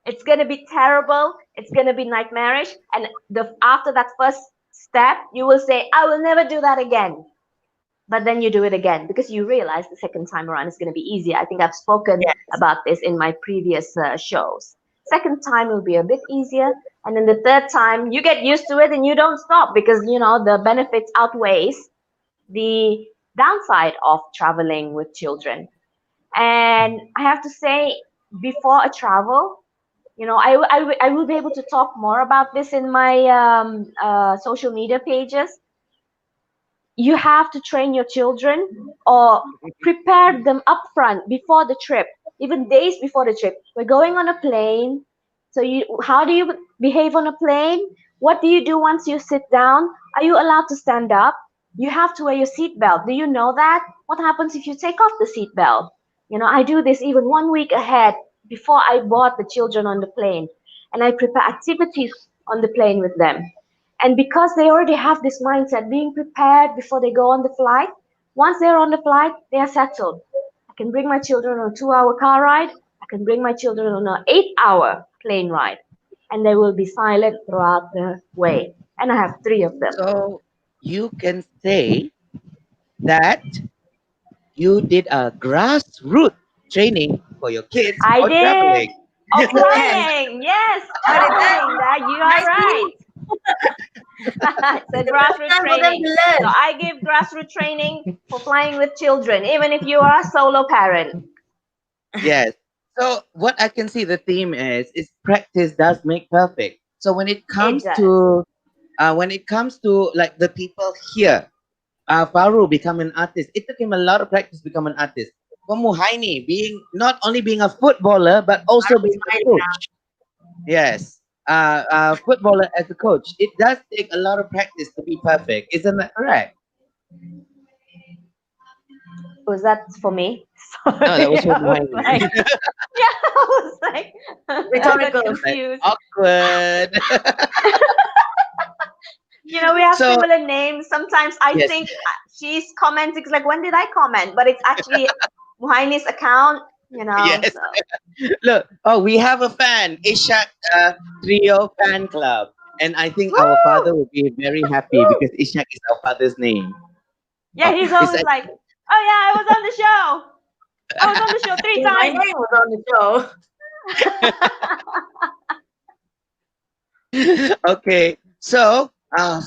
It's going to be terrible. It's going to be nightmarish. And after that first step, you will say, I will never do that again. But then you do it again because you realize the second time around is going to be easier. I think I've spoken about this in my previous shows. Second time will be a bit easier. And then the third time, you get used to it and you don't stop because, the benefits outweighs the downside of traveling with children. And I have to say, before a travel, I will be able to talk more about this in my social media pages. You have to train your children or prepare them upfront before the trip, even days before the trip. We're going on a plane. So how do you behave on a plane? What do you do once you sit down? Are you allowed to stand up? You have to wear your seatbelt. Do you know that? What happens if you take off the seatbelt? I do this even 1 week ahead before I board the children on the plane. And I prepare activities on the plane with them. And because they already have this mindset, being prepared before they go on the flight, once they're on the flight, they are settled. I can bring my children on a 2-hour car ride. I can bring my children on an 8-hour plane ride. And they will be silent throughout the way. And I have 3 of them. So you can say that you did a grassroots training for your kids I for did. traveling. Flying, yes. You are right. It's a grassroots training. So I give grassroots training for flying with children, even if you are a solo parent. Yes. So what I can see the theme is practice does make perfect. So when it comes to like the people here, Farou become an artist. It took him a lot of practice to become an artist. For Muhaini, not only being a footballer but also being a coach. Yes. Footballer as a coach. It does take a lot of practice to be perfect. Isn't that correct? Was that for me? Sorry. No, that was for Muhaini. I was like, rhetorical. Confused. Awkward. We have similar names. Sometimes I think she's commenting. It's like, when did I comment? But it's actually Muhaini's account. Yes. So. Look, we have a fan, Ishak Trio Fan Club. And I think our father will be very happy because Ishak is our father's name. Yeah, he's always like, oh yeah, I was on the show. I was on the show 3 times. My name was on the show. Okay, so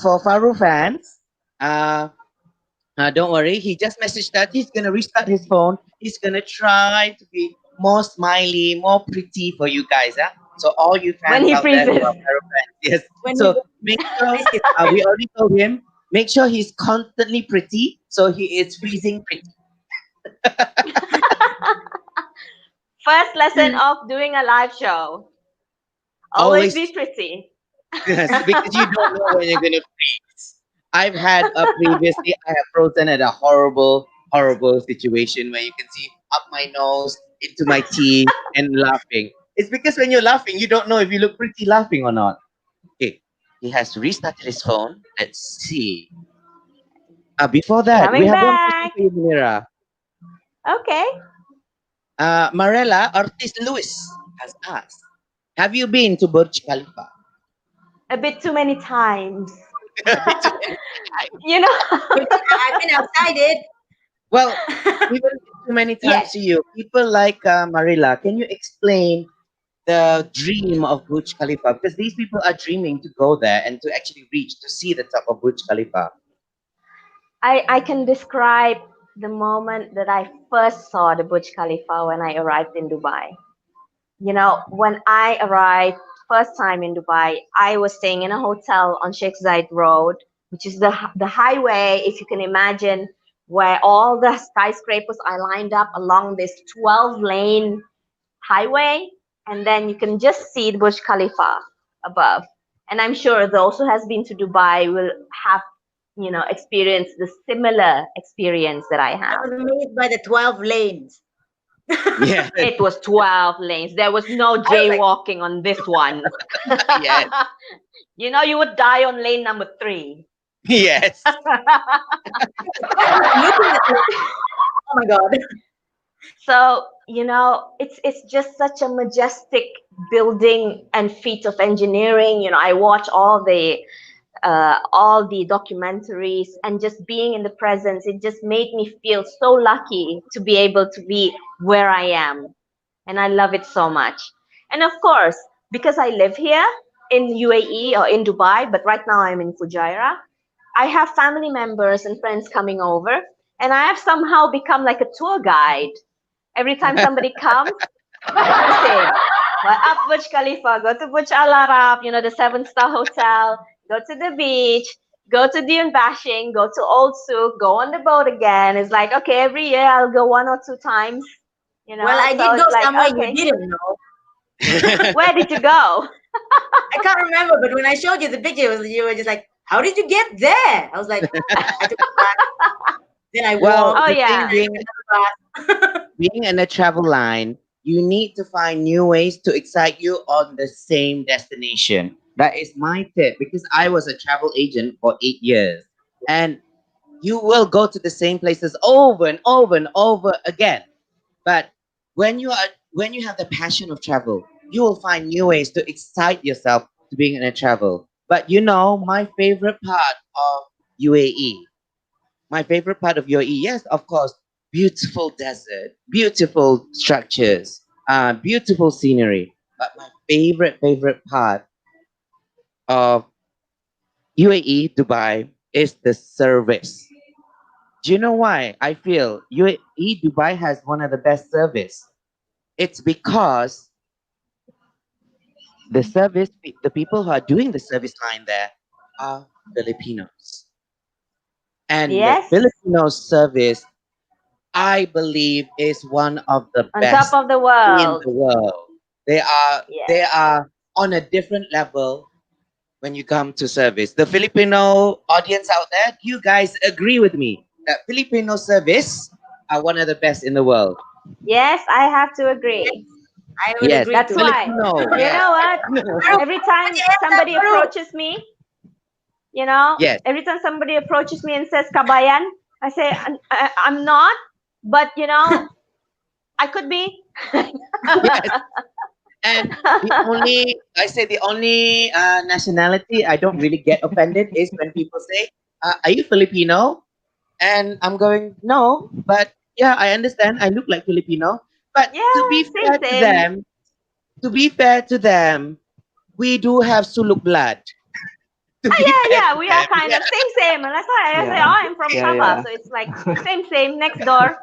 for Farou fans, don't worry. He just messaged that he's gonna restart his phone. He's gonna try to be more smiley, more pretty for you guys. So all you fans when he out there freezes. who are Farou fans, yes. So make sure we already told him. Make sure he's constantly pretty, so he is freezing pretty. First lesson of doing a live show. Always be pretty. Yes, because you don't know when you're gonna freeze. I've had previously, I have frozen at a horrible situation where you can see up my nose. into my teeth and laughing. It's because when you're laughing, you don't know if you look pretty laughing or not. Okay, he has restarted his phone. Let's see. Before that, we Coming have one question back. for you, Munira. Okay. Marella Ortiz Lewis has asked, have you been to Burj Khalifa? A bit too many times. You know. I've been outside it. Well, even too many times Yes. to you. People like Marilla, can you explain the dream of Burj Khalifa? Because these people are dreaming to go there and to actually reach, to see the top of Burj Khalifa. I can describe the moment that I first saw the Burj Khalifa when I arrived in Dubai. You know, when I arrived first time in Dubai, I was staying in a hotel on Sheikh Zayed Road, which is the highway, if you can imagine, where all the skyscrapers are lined up along this 12-lane highway, and then you can just see the Burj Khalifa above. And I'm sure those who has been to Dubai will have, you know, experienced the similar experience that I I have. was amazed by the 12 lanes. Yeah. It was 12 lanes. There was no jaywalking on this one. Yes. You know, you would die on lane number 3. Yes. Oh my God. So, you know, it's just such a majestic building and feat of engineering. You know, I watch all the documentaries, and just being in the presence, it just made me feel so lucky to be able to be where I am. And I love it so much. And of course, because I live here in UAE or in Dubai, but right now I'm in Fujairah, I have family members and friends coming over, and I have somehow become like a tour guide. Every time somebody comes, I say, well, up Burj Khalifa, go to Burj Al Arab, you know, the 7-star hotel, go to the beach, go to Dune Bashing, go to Old Souk, go on the boat again. It's like, okay, every year I'll go 1 or 2 times. You know, Well, I so did go it's like, somewhere okay. you didn't know. Where did you go? I can't remember, but when I showed you the picture, you were just like, how did you get there? I was like, I took a bus. Then I walked. Oh, then yeah. I took another bus. Being in a travel line, you need to find new ways to excite you on the same destination. That is my tip, because I was a travel agent for 8 years, and you will go to the same places over and over and over again. But when you have the passion of travel, you will find new ways to excite yourself to being in a travel. But you know, my favorite part of UAE, yes, of course, beautiful desert, beautiful structures, beautiful scenery. But my favorite part of UAE, Dubai, is the service. Do you know why I feel UAE, Dubai has one of the best service? It's because the people who are doing the service line there are Filipinos. And Yes. the Filipino service, I believe, is one of the On best top of the in world. the world. They Yes. are on a different level when you come to service. The Filipino audience out there, you guys agree with me that Filipino service are one of the best in the world. Yes, I have to agree. I would agree That's too. why. Filipino, You yeah. know what? Every time somebody approaches me, you know, Yes. every time somebody approaches me and says Kabayan, I say, I'm not, but you know, I could be. Yes. And the only nationality I don't really get offended is when people say, are you Filipino? And I'm going, no, but yeah, I understand. I look like Filipino. But Yeah, to be fair to them, we do have Suluk blood. Yeah, we are kind of same. And that's why I say, oh, I'm from Sabah, so it's like same next door.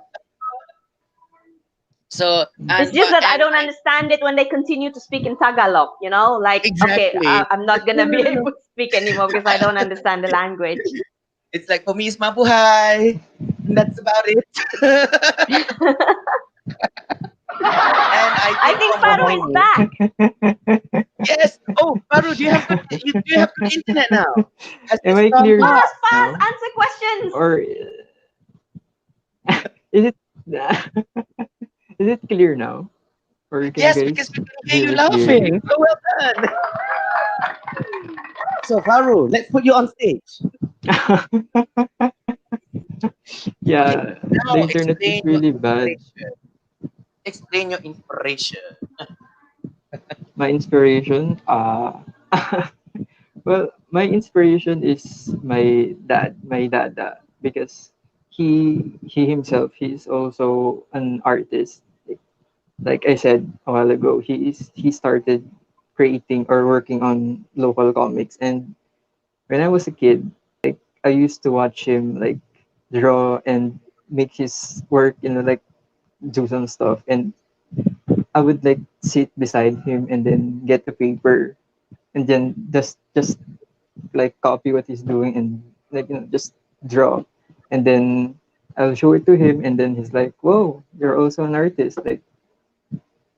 So It's just that I don't understand it when they continue to speak in Tagalog, you know, like, okay, Exactly. I'm not going to be able to speak anymore because I don't understand the language. It's like, for me, it's mabuhay. And that's about it. And I think Farou is back. Yes. Oh, Farou, do you have good internet now? Am I clear? Fast, answer questions. Or is it Is it clear now? Or you can Yes, guys because we can hear hear you it clearly? laughing. So well done. So Farou, let's put you on stage. Yeah, Now the internet is explain your really bad. inspiration. Explain your inspiration. My inspiration, well, my inspiration is my dada, because he himself, he's also an artist. Like I said a while ago, he started creating or working on local comics, and when I was a kid, like I used to watch him like draw and make his work, like do some stuff, and I would like sit beside him and then get a paper and then just like copy what he's doing and like just draw, and then I'll show it to him, and then he's like, "Whoa, you're also an artist!" Like,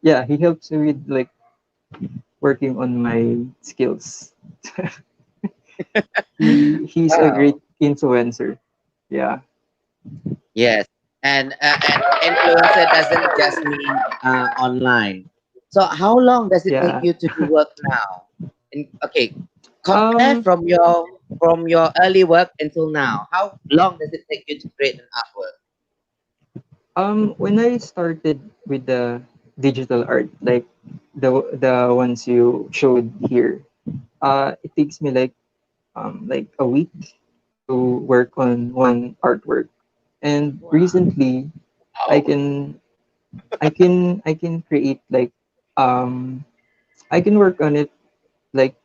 yeah, he helps me with like working on my skills. He's a Wow. great influencer. Yeah. Yes, and influencer doesn't just mean online. So how long does it take Yeah. you to do work now? And okay, compare Um. from your early work until now. How long does it take you to create an artwork? When I started with the digital art, like the ones you showed here, it takes me like a week to work on one artwork. And recently, I Oh, can I can create like um I can work on it like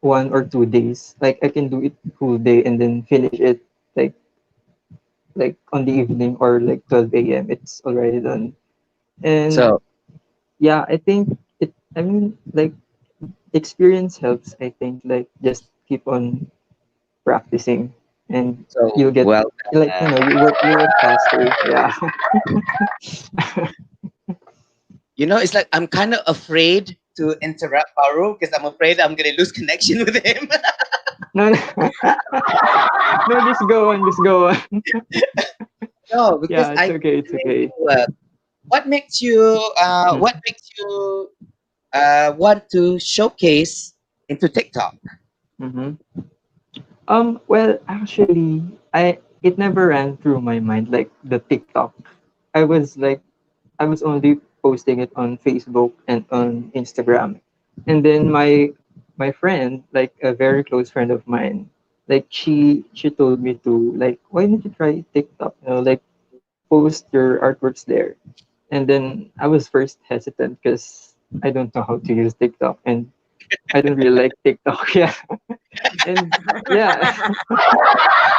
1 or 2 days. Like I can do it whole day and then finish it like like on the evening or like 12 a.m. It's already done. And so yeah, I think I mean like experience helps. I think like just keep on practicing and so you'll get well like done. you work faster. Yeah. It's like I'm kind of afraid to interrupt Farou because I'm afraid I'm gonna lose connection with him. No, no, no, just go on, just go on. No, because Yeah, it's I okay, it's okay. what makes you Mm. want to showcase into TikTok? Mm-hmm. Well, actually, it never ran through my mind like the TikTok. I was only posting it on Facebook and on Instagram. And then my friend, like a very close friend of mine, like she told me to like, why don't you try TikTok? Like post your artworks there. And then I was first hesitant because I don't know how to use TikTok and I don't really like TikTok. Yeah. And yeah,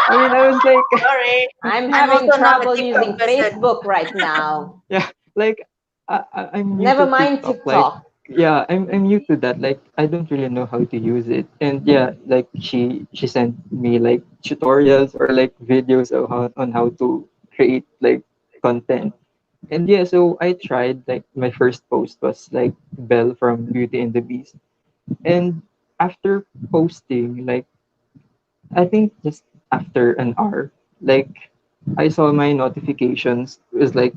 I mean, I was like, Sorry, I'm I'm having also not a trouble TikTok using person. Facebook right now. yeah, like I'm new Never to mind TikTok. Like, TikTok. yeah, I'm new to that. Like, I don't really know how to use it. And yeah, like she sent me like tutorials or like videos of on how to create like content. And yeah, so I tried. Like, my first post was like Belle from Beauty and the Beast. And after posting, like I think just after an hour, like I saw my notifications. It was like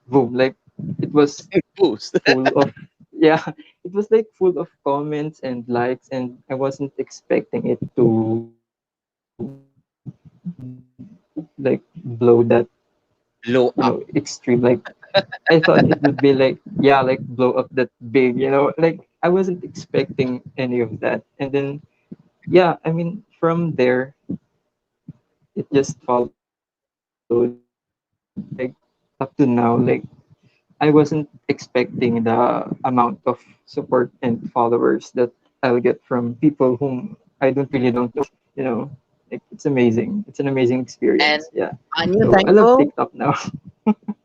boom, like it was Boost. full of yeah, it was like full of comments and likes, and I wasn't expecting it to like blow that Blow up. extreme. Like I thought it would be like yeah, like blow up that big, like I wasn't expecting any of that. And then yeah, I mean from there it just followed like up to now. Like I wasn't expecting the amount of support and followers that I'll get from people whom I don't really don't know. You know, like it's amazing. It's an amazing And experience. Yeah. aren't you So I love thankful? TikTok now.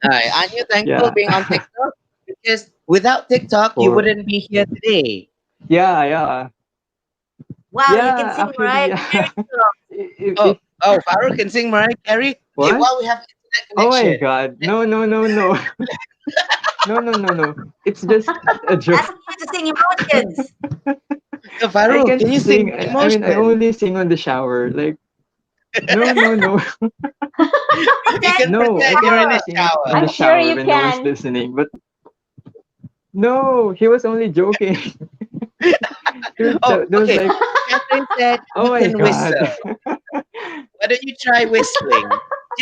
Aren't you thankful Yeah. being on TikTok? Because without TikTok, you For wouldn't be here today. yeah, yeah, Wow, you can yeah. sing Actually, Mariah yeah. Carey song. Oh, If oh, Farou can sing Mariah Carey. Okay, what? while we have internet Oh my connection, God! No, no, no, no, no, no, no, no. It's just a joke. Asking you to sing Emotions. so I Farou, can't can you sing sing. I mean, I Emotion? only sing on the shower. Like No, no, no. You can No, I pretend you're in cannot a sing shower. in I'm the sure shower you when no one's can. listening. But no, he was only joking. Oh, There was okay. like, Catherine said oh you my can god. whistle. Why don't you try whistling?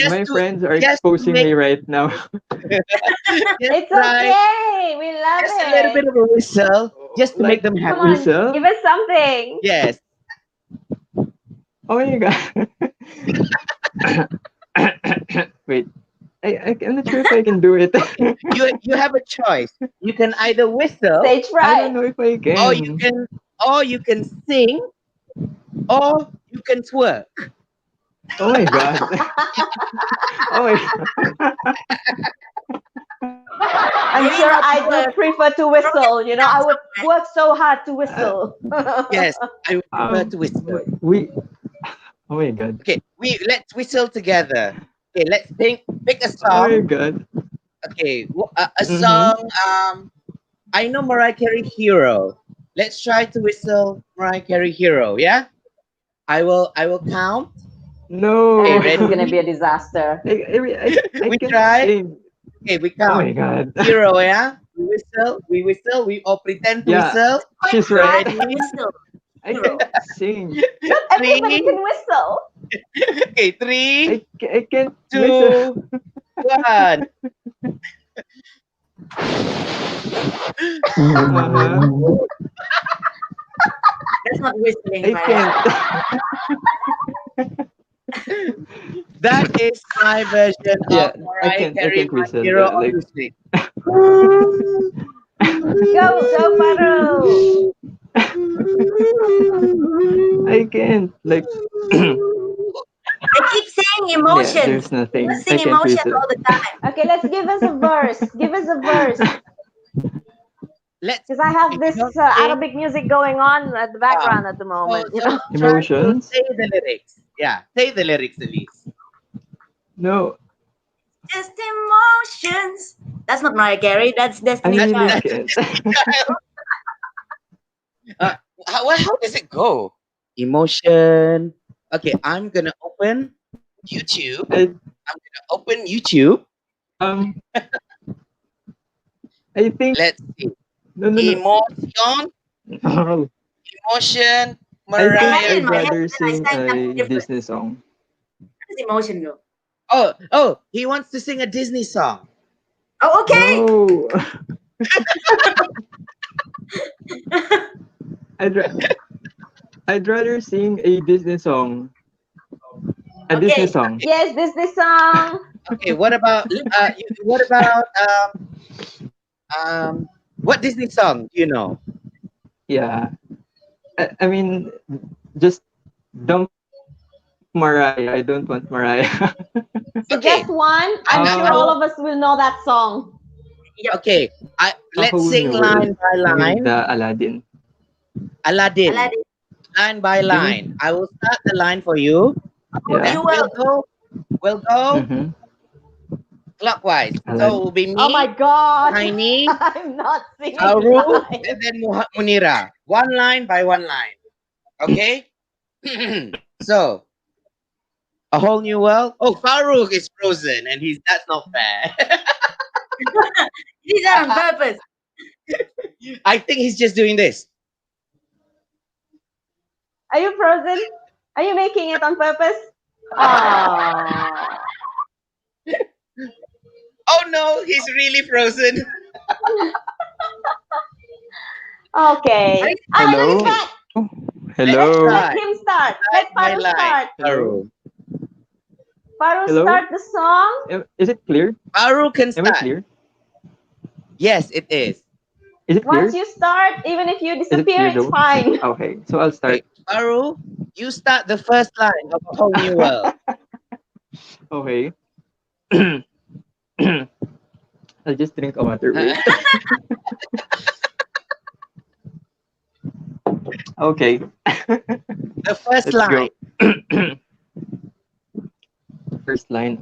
My friends are just to exposing make me right now. just It's try okay. We love just a little it. bit of a whistle, just to make Like, them Come happy. on, whistle? give us something. Yes. Oh my god. Wait, I'm not sure if I can do it. You have a choice. You can either whistle, Stage I fright. don't know if I can. or you can sing, or you can twerk. Oh my god. Oh my I'm sure I would prefer to whistle. You know, I would work so hard to whistle. Yes, I would prefer to whistle. we. Oh my god. Okay, let's whistle together. Okay, let's pick a Oh my song. god. Okay, a Mhm. song. I know Mariah Carey "Hero." Let's try to whistle Mariah Carey "Hero." Yeah, I will count. No. Oh, Okay, this is gonna ready? be a disaster. I We can't try. sing. Okay, we Oh my count. god. Hero, yeah. We whistle. We all pretend to Yeah, whistle. she's right. Ready? I can't sing. Not everybody Three. can whistle. Okay, 3, I can't whistle. 2, 1. Uh-huh. That's not whistling, I Farou. can't. That is my version Yeah, of Mariah I Carey can't whistle. "Hero" on Like, music. Go, Farou. I can't. Like, I keep saying yeah, emotions. there's nothing. You I sing can't emotions whistle. all the time. Okay, let's give us a verse. Give us a verse. Let's Because I have if this you don't sing, Arabic music going on at the background at the moment. You know. try to Emotions? say the lyrics. Yeah, say the lyrics at least. No, Just emotions. That's not Mariah Carey. That's I Destiny really Child. can't. How does it go? Emotion. Okay, I'm gonna open YouTube. I, I'm gonna open YouTube. um, I think. Let's see. No, no, no. Emotion. Oh, Emotion. I think Mariah. I'd in my head, rather I sing sang something a different. Disney song. How does emotion go? Oh, he wants to sing a Disney song. Oh, okay. No. I'd rather sing a Disney song. A Disney Okay. song. Yes, Disney song. Okay, what about what Disney song do you know? Yeah. I mean, just dump Mariah. I don't want Mariah. Okay, Just one. I'm sure all of us will know that song. okay. A Let's whole sing new line world. by I mean, line. the Aladdin. Aladdin. Aladdin. Line by we- line. I will start the line for you. Yeah. You will. We'll go Mhm. clockwise. So Aladdin. it will be me, Oh my God. Tiny, I'm not singing. Farou, live. and then Munira. One line by one line. Okay? So, a whole new world. Oh, Farou is frozen, and that's not fair. You did that on purpose. I think he's just doing this. Are you frozen? Are you making it on purpose? Oh. Oh no, he's really frozen. Okay. Ah, no, he's Hello? back. Hello? Let him start. Let My Farou line. start. Farou. Farou, Hello? start the song. Is it clear? Farou can Am I start. clear? Yes, it is. Is it clear? Once you start, even if you Is it disappear, clear it's though? fine. Okay, so I'll start. Okay, Farou, you start the first line of A Whole New World. Okay. I'll just drink a water. Wait. Okay. The first Let's line. go. First line.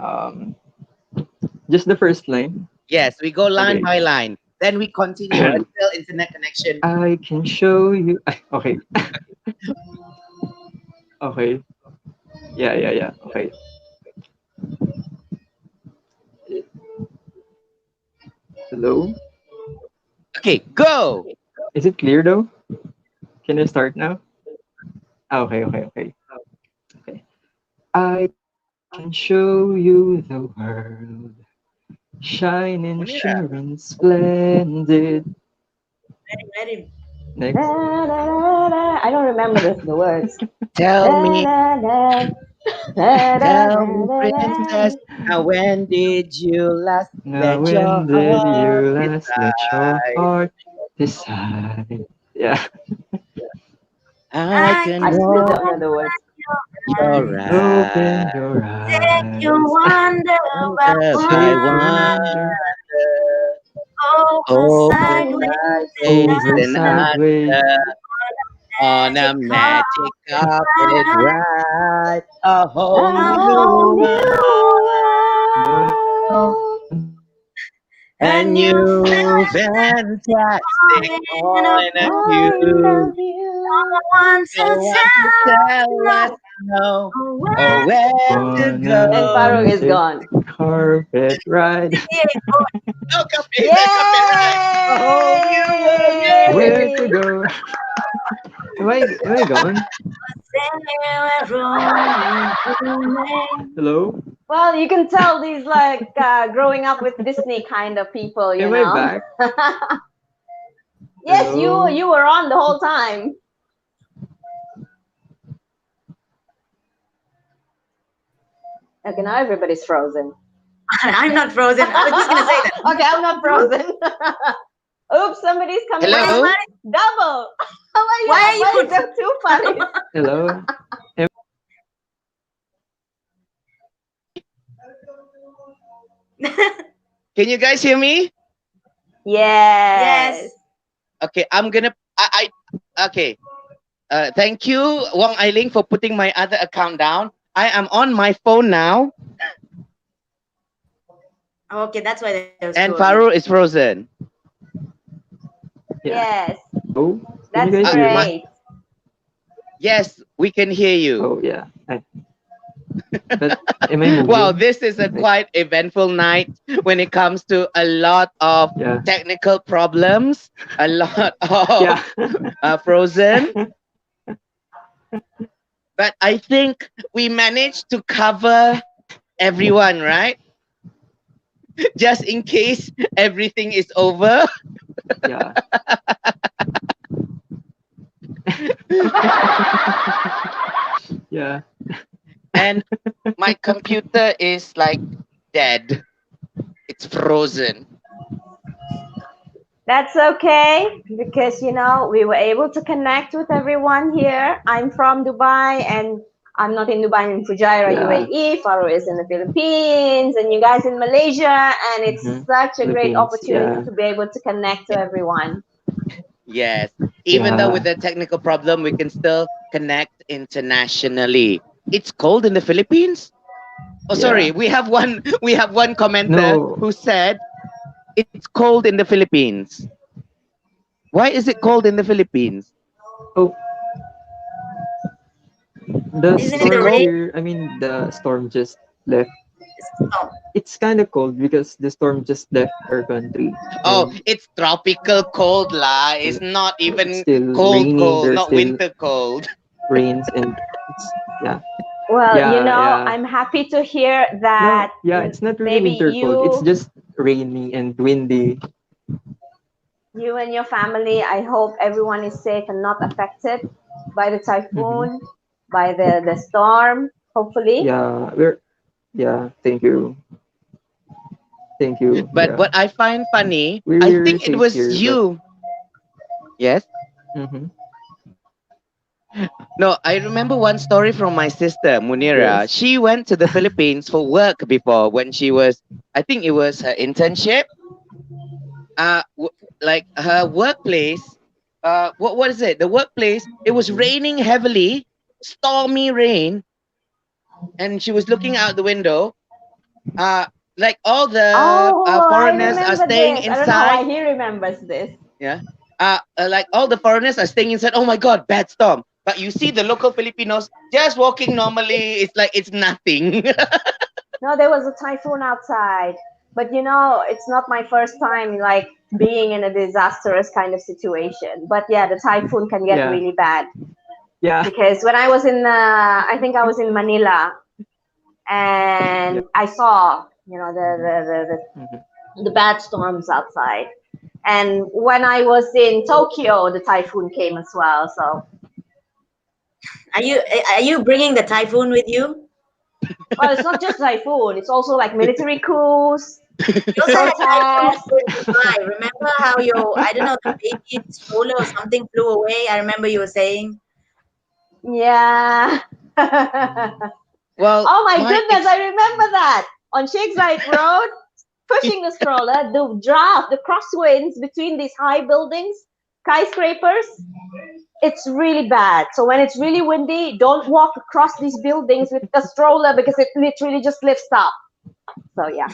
Just the first line. Yes, we go line Okay. by line. Then we continue until internet connection. I can show you. Okay. Okay. Yeah. Okay. Hello. Okay, go. Is it clear though? Can I start now? Okay. I can show you the world, shining, Munira. shimmering, splendid. Very. Next. I don't remember the words. Tell me, Da, da, da, da, tell me, da, da. princess, now when did you last Now, let your when did heart you last let your decide? heart decide? Yeah. I I can I can still don't walk know the words. your Open right. your take eyes. you wonder by Wonder by Take you wonder, wonder wonder. over Over sideways and sideways over and sideways. under. On a magic carpet magic carpet ride. ride. A whole A new whole world. new No. world. A A new new fantastic feeling of point of Point view. of no view. one to No one to tell us tell no or no. where to On And a go. Farou is magic gone. carpet ride. No, copy, copyright. A whole new world. Where Yay! to Yay! go? Am I gone? Hello? Well, you can tell these like growing up with Disney kind of people, you Am I know. back? Yes, Hello? you were on the whole time. Okay, now everybody's frozen. I'm not frozen. I was just gonna say that. Okay, I'm not frozen. Oops, somebody's coming Hello? in. Double. Why are you so too funny? Hello? Can you guys hear me? Yes. Okay, I'm gonna. Okay. Thank you, Wang Ailing, for putting my other account down. I am on my phone now, Okay, that's why there was and frozen. Farou is frozen. Yes. Oh, can That's you guys hear me? great. Yes, we can hear you. Oh, yeah. But am I moving? Wow, this is a quite eventful night when it comes to a lot of Yeah. technical problems, a lot of Yeah. frozen. But I think we managed to cover everyone, right? Just in case everything is over. Yeah. Yeah. And my computer is like dead. It's frozen. That's okay because you know we were able to connect with everyone here. I'm from Dubai and I'm not in Dubai, I'm in Fujairah, Yeah. UAE. Farou is in the Philippines and you guys in Malaysia, and it's such a great Philippines, opportunity yeah. to be able to connect to everyone. Yes. Even though Yeah. with the technical problem, we can still connect internationally. It's cold in the Philippines. Oh, sorry. Yeah. We have one commenter No. who said it's cold in the Philippines. Why is it cold in the Philippines? Oh, the Isn't it storm the rain? here, I mean, the storm just left. It's kind of cold because the storm just left our country. Oh, And it's tropical cold lah. It's not it's even still cold, raining. There's not still winter cold. rains and it's, yeah. Well, Yeah, you know, yeah. I'm happy to hear No, that yeah, it's not really maybe winter cold. It's you just rainy and windy. you and your family, I hope everyone is safe and not affected by the typhoon, by the storm, hopefully. Yeah, thank you. Thank you. But Yeah. what I find funny, I We're think it safe was here, but you. Yes? mhm. No, I remember one story from my sister, Munira. Yes. She went to the Philippines for work before when she was, I think it was her internship. Like her workplace, what is it? The workplace, it was raining heavily, stormy rain, and she was looking out the window. Like all the Oh, I foreigners are remember staying this. I don't know why inside. he remembers this. Yeah. Like all the foreigners are staying inside. Oh my God, bad storm. But you see the local Filipinos just walking normally. It's like it's nothing. No, there was a typhoon outside. But you know, it's not my first time like being in a disastrous kind of situation. But yeah, the typhoon can get Yeah. really bad. Yeah. Because when I was in, I think I was in Manila, and I saw, you know, the bad storms outside. And when I was in Tokyo, the typhoon came as well. So, Are you bringing the typhoon with you? well, it's not just typhoon; it's also like military coups, You also had typhoon protests. in Dubai. Remember how I don't know, the baby stroller or something flew away? I remember you were saying. Yeah. Well, Oh my goodness, I remember that on Sheikh Zayed Road, pushing the stroller, the crosswinds between these high buildings, skyscrapers, it's really bad. So when it's really windy, don't walk across these buildings with a stroller because it literally just lifts up. So yeah.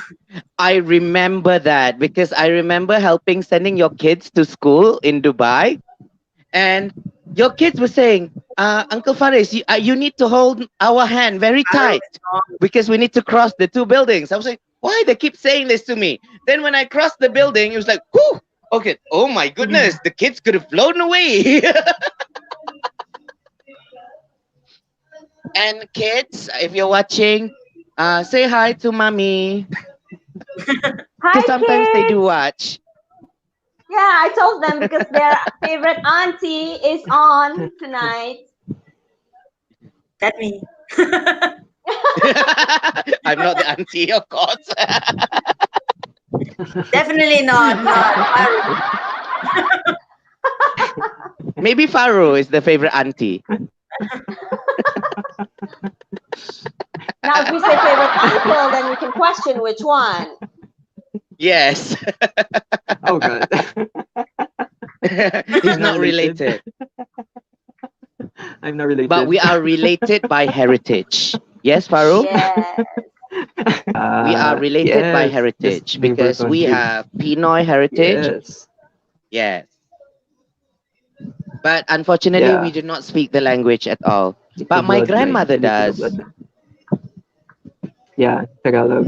I remember that because I remember sending your kids to school in Dubai, and your kids were saying, Uncle Fares, you need to hold our hand very tight because we need to cross the two buildings. I was like, why they keep saying this to me? Then when I crossed the building, it was like, whew, okay, oh my goodness, the kids could have flown away. And kids, if you're watching, say hi to mommy. Hi, sometimes they kids. do watch. Yeah, I told them because their favorite auntie is on tonight. That's me. I'm not the auntie, of course. Definitely not. Maybe Farou is the favorite auntie. Now, if you say favorite uncle, then we can question which one. Yes. Oh God. He's not related. I'm not related. But we are related by heritage. Yes, Farou? Yes. We are related by heritage because we have Pinoy heritage. Yes. But unfortunately, we do not speak the language at all. But my grandmother does. Yeah, Tagalog.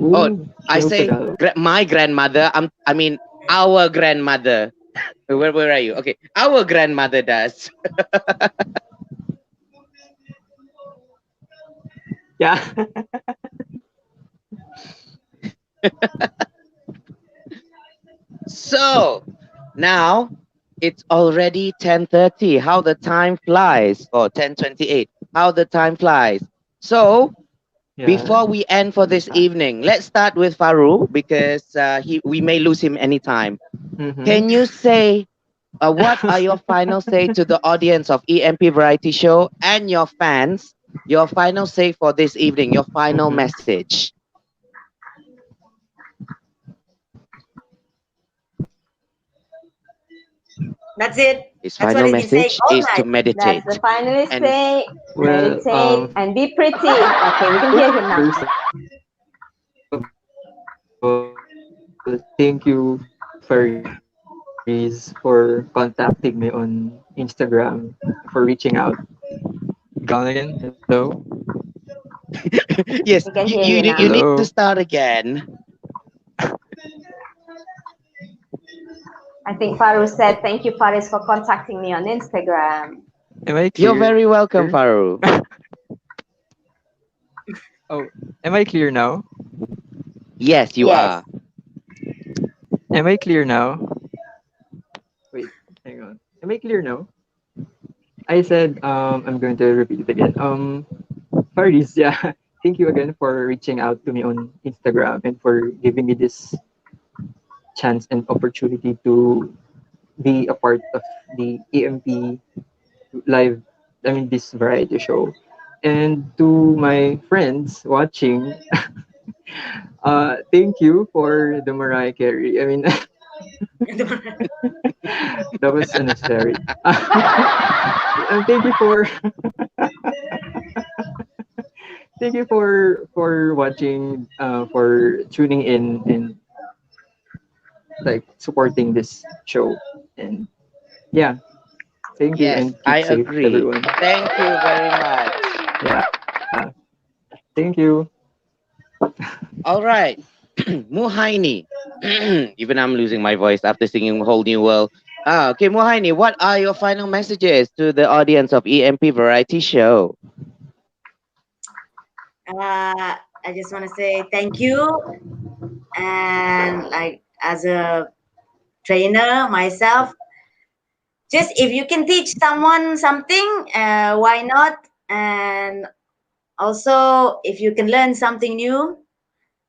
Oh, I say my grandmother. I mean our grandmother. Where are you? Okay, our grandmother does. Yeah. So now it's already 10:30. How the time flies, or 10:28. How the time flies. So before we end for this evening, let's start with Farou because we may lose him anytime. Can you say what are your final say to the audience of EMP Variety Show and your fans? Your final say for this evening, your final message. That's it. His That's final what he's been saying message all is to night. meditate. That's the final And- say. Well, Meditate and be pretty. Okay, we can hear him now. Thank you, Faris, for contacting me on Instagram, for reaching out. Gone again? Hello? Yes, We can hear you you now. need Hello? to start again. I think Farou said, thank you, Faris, for contacting me on Instagram. Am I clear? You're very welcome, Farou. Oh, am I clear now? Yes, you are. Am I clear now? Wait, hang on. Am I clear now? I said, I'm going to repeat it again. Faris, yeah, thank you again for reaching out to me on Instagram and for giving me this chance and opportunity to be a part of the EMP live, this variety show. And to my friends watching, thank you for the Mariah Carey. I mean, that was unnecessary. And thank you for thank you for watching, for tuning in and like supporting this show. And yeah, Thank you Yes, and I keep safe, agree. everyone. Thank you very much. Yeah. Thank you. All right. Muhaini. Even I'm losing my voice after singing Whole New World. Okay, Muhaini, what are your final messages to the audience of EMP Variety Show? I just want to say thank you, and like as a trainer myself, just if you can teach someone something, why not? And also, if you can learn something new,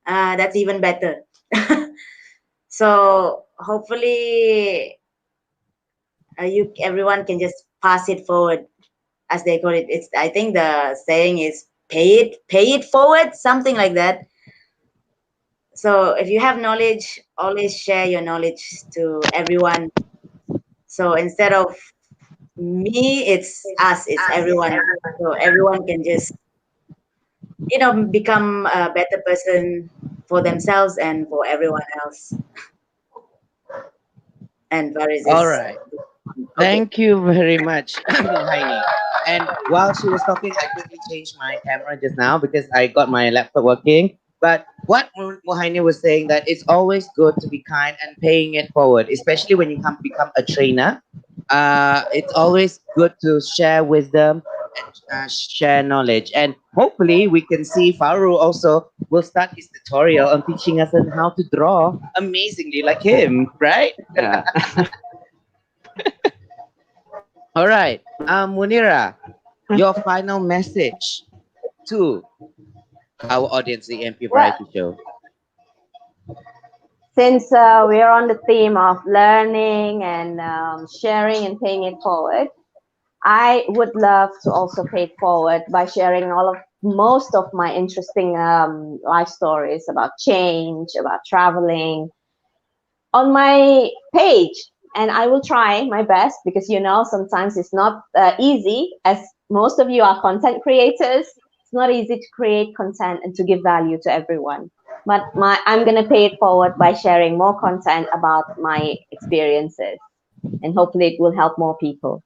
that's even better. So hopefully, everyone can just pass it forward, as they call it. It's, I think the saying is pay it forward, something like that. So if you have knowledge, always share your knowledge to everyone. So instead of me, it's us, it's everyone. So everyone can just, become a better person for themselves and for everyone else. And Faris All is right. okay. Thank you very much, Muhaini. And while she was talking, I quickly changed my camera just now because I got my laptop working. But what Muhaini was saying, that it's always good to be kind and paying it forward, especially when you become a trainer. It's always good to share wisdom and share knowledge. And hopefully we can see Farou also will start his tutorial on teaching us on how to draw amazingly like him, right? Yeah. All right. Munira, your final message to our audience, the EMP Well, Variety Show. since we are on the theme of learning and sharing and paying it forward, I would love to also pay it forward by sharing most of my interesting life stories about change, about traveling on my page. And I will try my best because, sometimes it's not easy, as most of you are content creators. It's not easy to create content and to give value to everyone. But I'm going to pay it forward by sharing more content about my experiences. And hopefully it will help more people.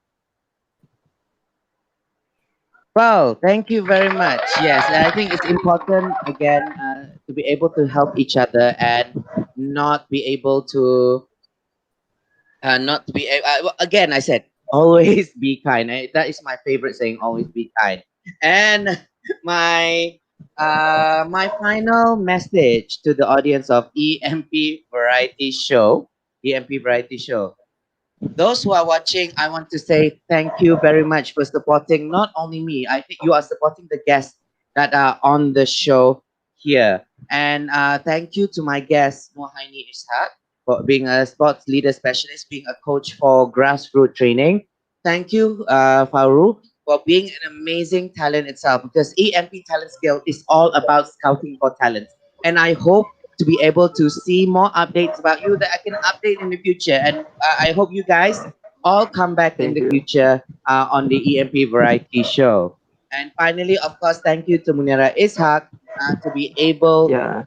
Well, thank you very much. Yes, I think it's important again to be able to help each other and not be able to not to be again. I said always be kind. That is my favorite saying. Always be kind. And my my final message to the audience of EMP Variety Show, EMP Variety Show. Those who are watching, I want to say thank you very much for supporting not only me. I think you are supporting the guests that are on the show here. And thank you to my guest, Muhaini Ishak, for being a sports leader specialist, being a coach for grassroots training. Thank you, Farou, for being an amazing talent itself, because EMP Talents Guild is all about scouting for talents. And I hope to be able to see more updates about you that I can update in the future. And I hope you guys all come back in Thank the you. future on the EMP Variety Show. And finally, of course, thank you to Munira Ishak to be able Yeah.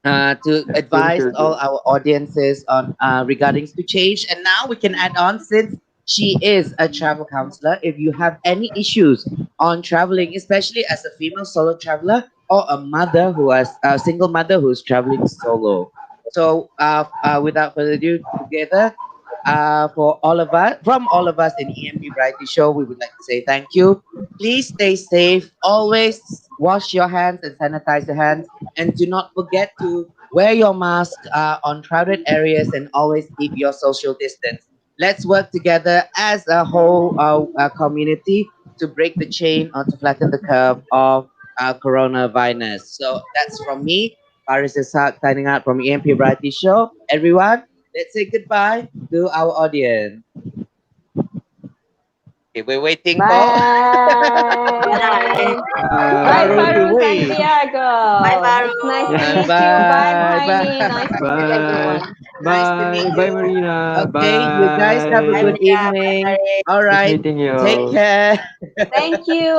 to Yeah. advise Sure, all sure. our audiences on regarding to change. And now we can add on, since she is a travel counselor. If you have any issues on traveling, especially as a female solo traveler or a mother who has a single mother who's traveling solo. So without further ado, together from all of us in EMP Variety Show, we would like to say thank you. Please stay safe. Always wash your hands and sanitize your hands, and do not forget to wear your mask on crowded areas, and always keep your social distance. Let's work together as a whole community to break the chain or to flatten the curve of coronavirus. So that's from me, Faris Ishak, signing out from EMP Variety Show. Everyone, let's say goodbye to our audience. Okay, we're waiting for Bye. Bye, Farou to Farou, wave. Santiago. Bye, Farou. It's nice to Yeah. meet you. Bye, Muhaini. Nice to meet Bye. everyone. Nice to meet Bye. Bye, you. Marina. Okay, you guys have a Bye, good Bye. Munira. Bye, evening. Faris. All Nice right, meeting take you. care. Thank you.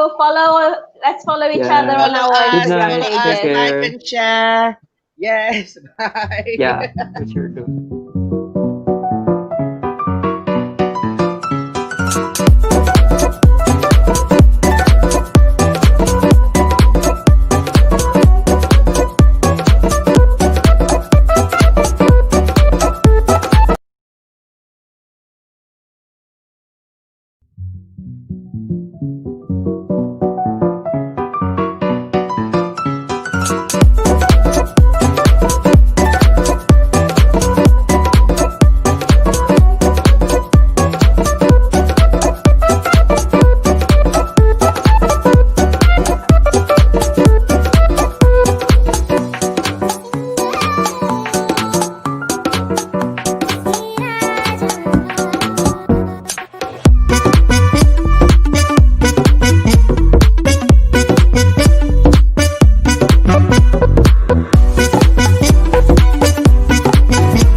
Let's follow each other Yeah. on our Good Instagram night. Take pages. Like care. and share. Yes, bye. Yeah. Sure do.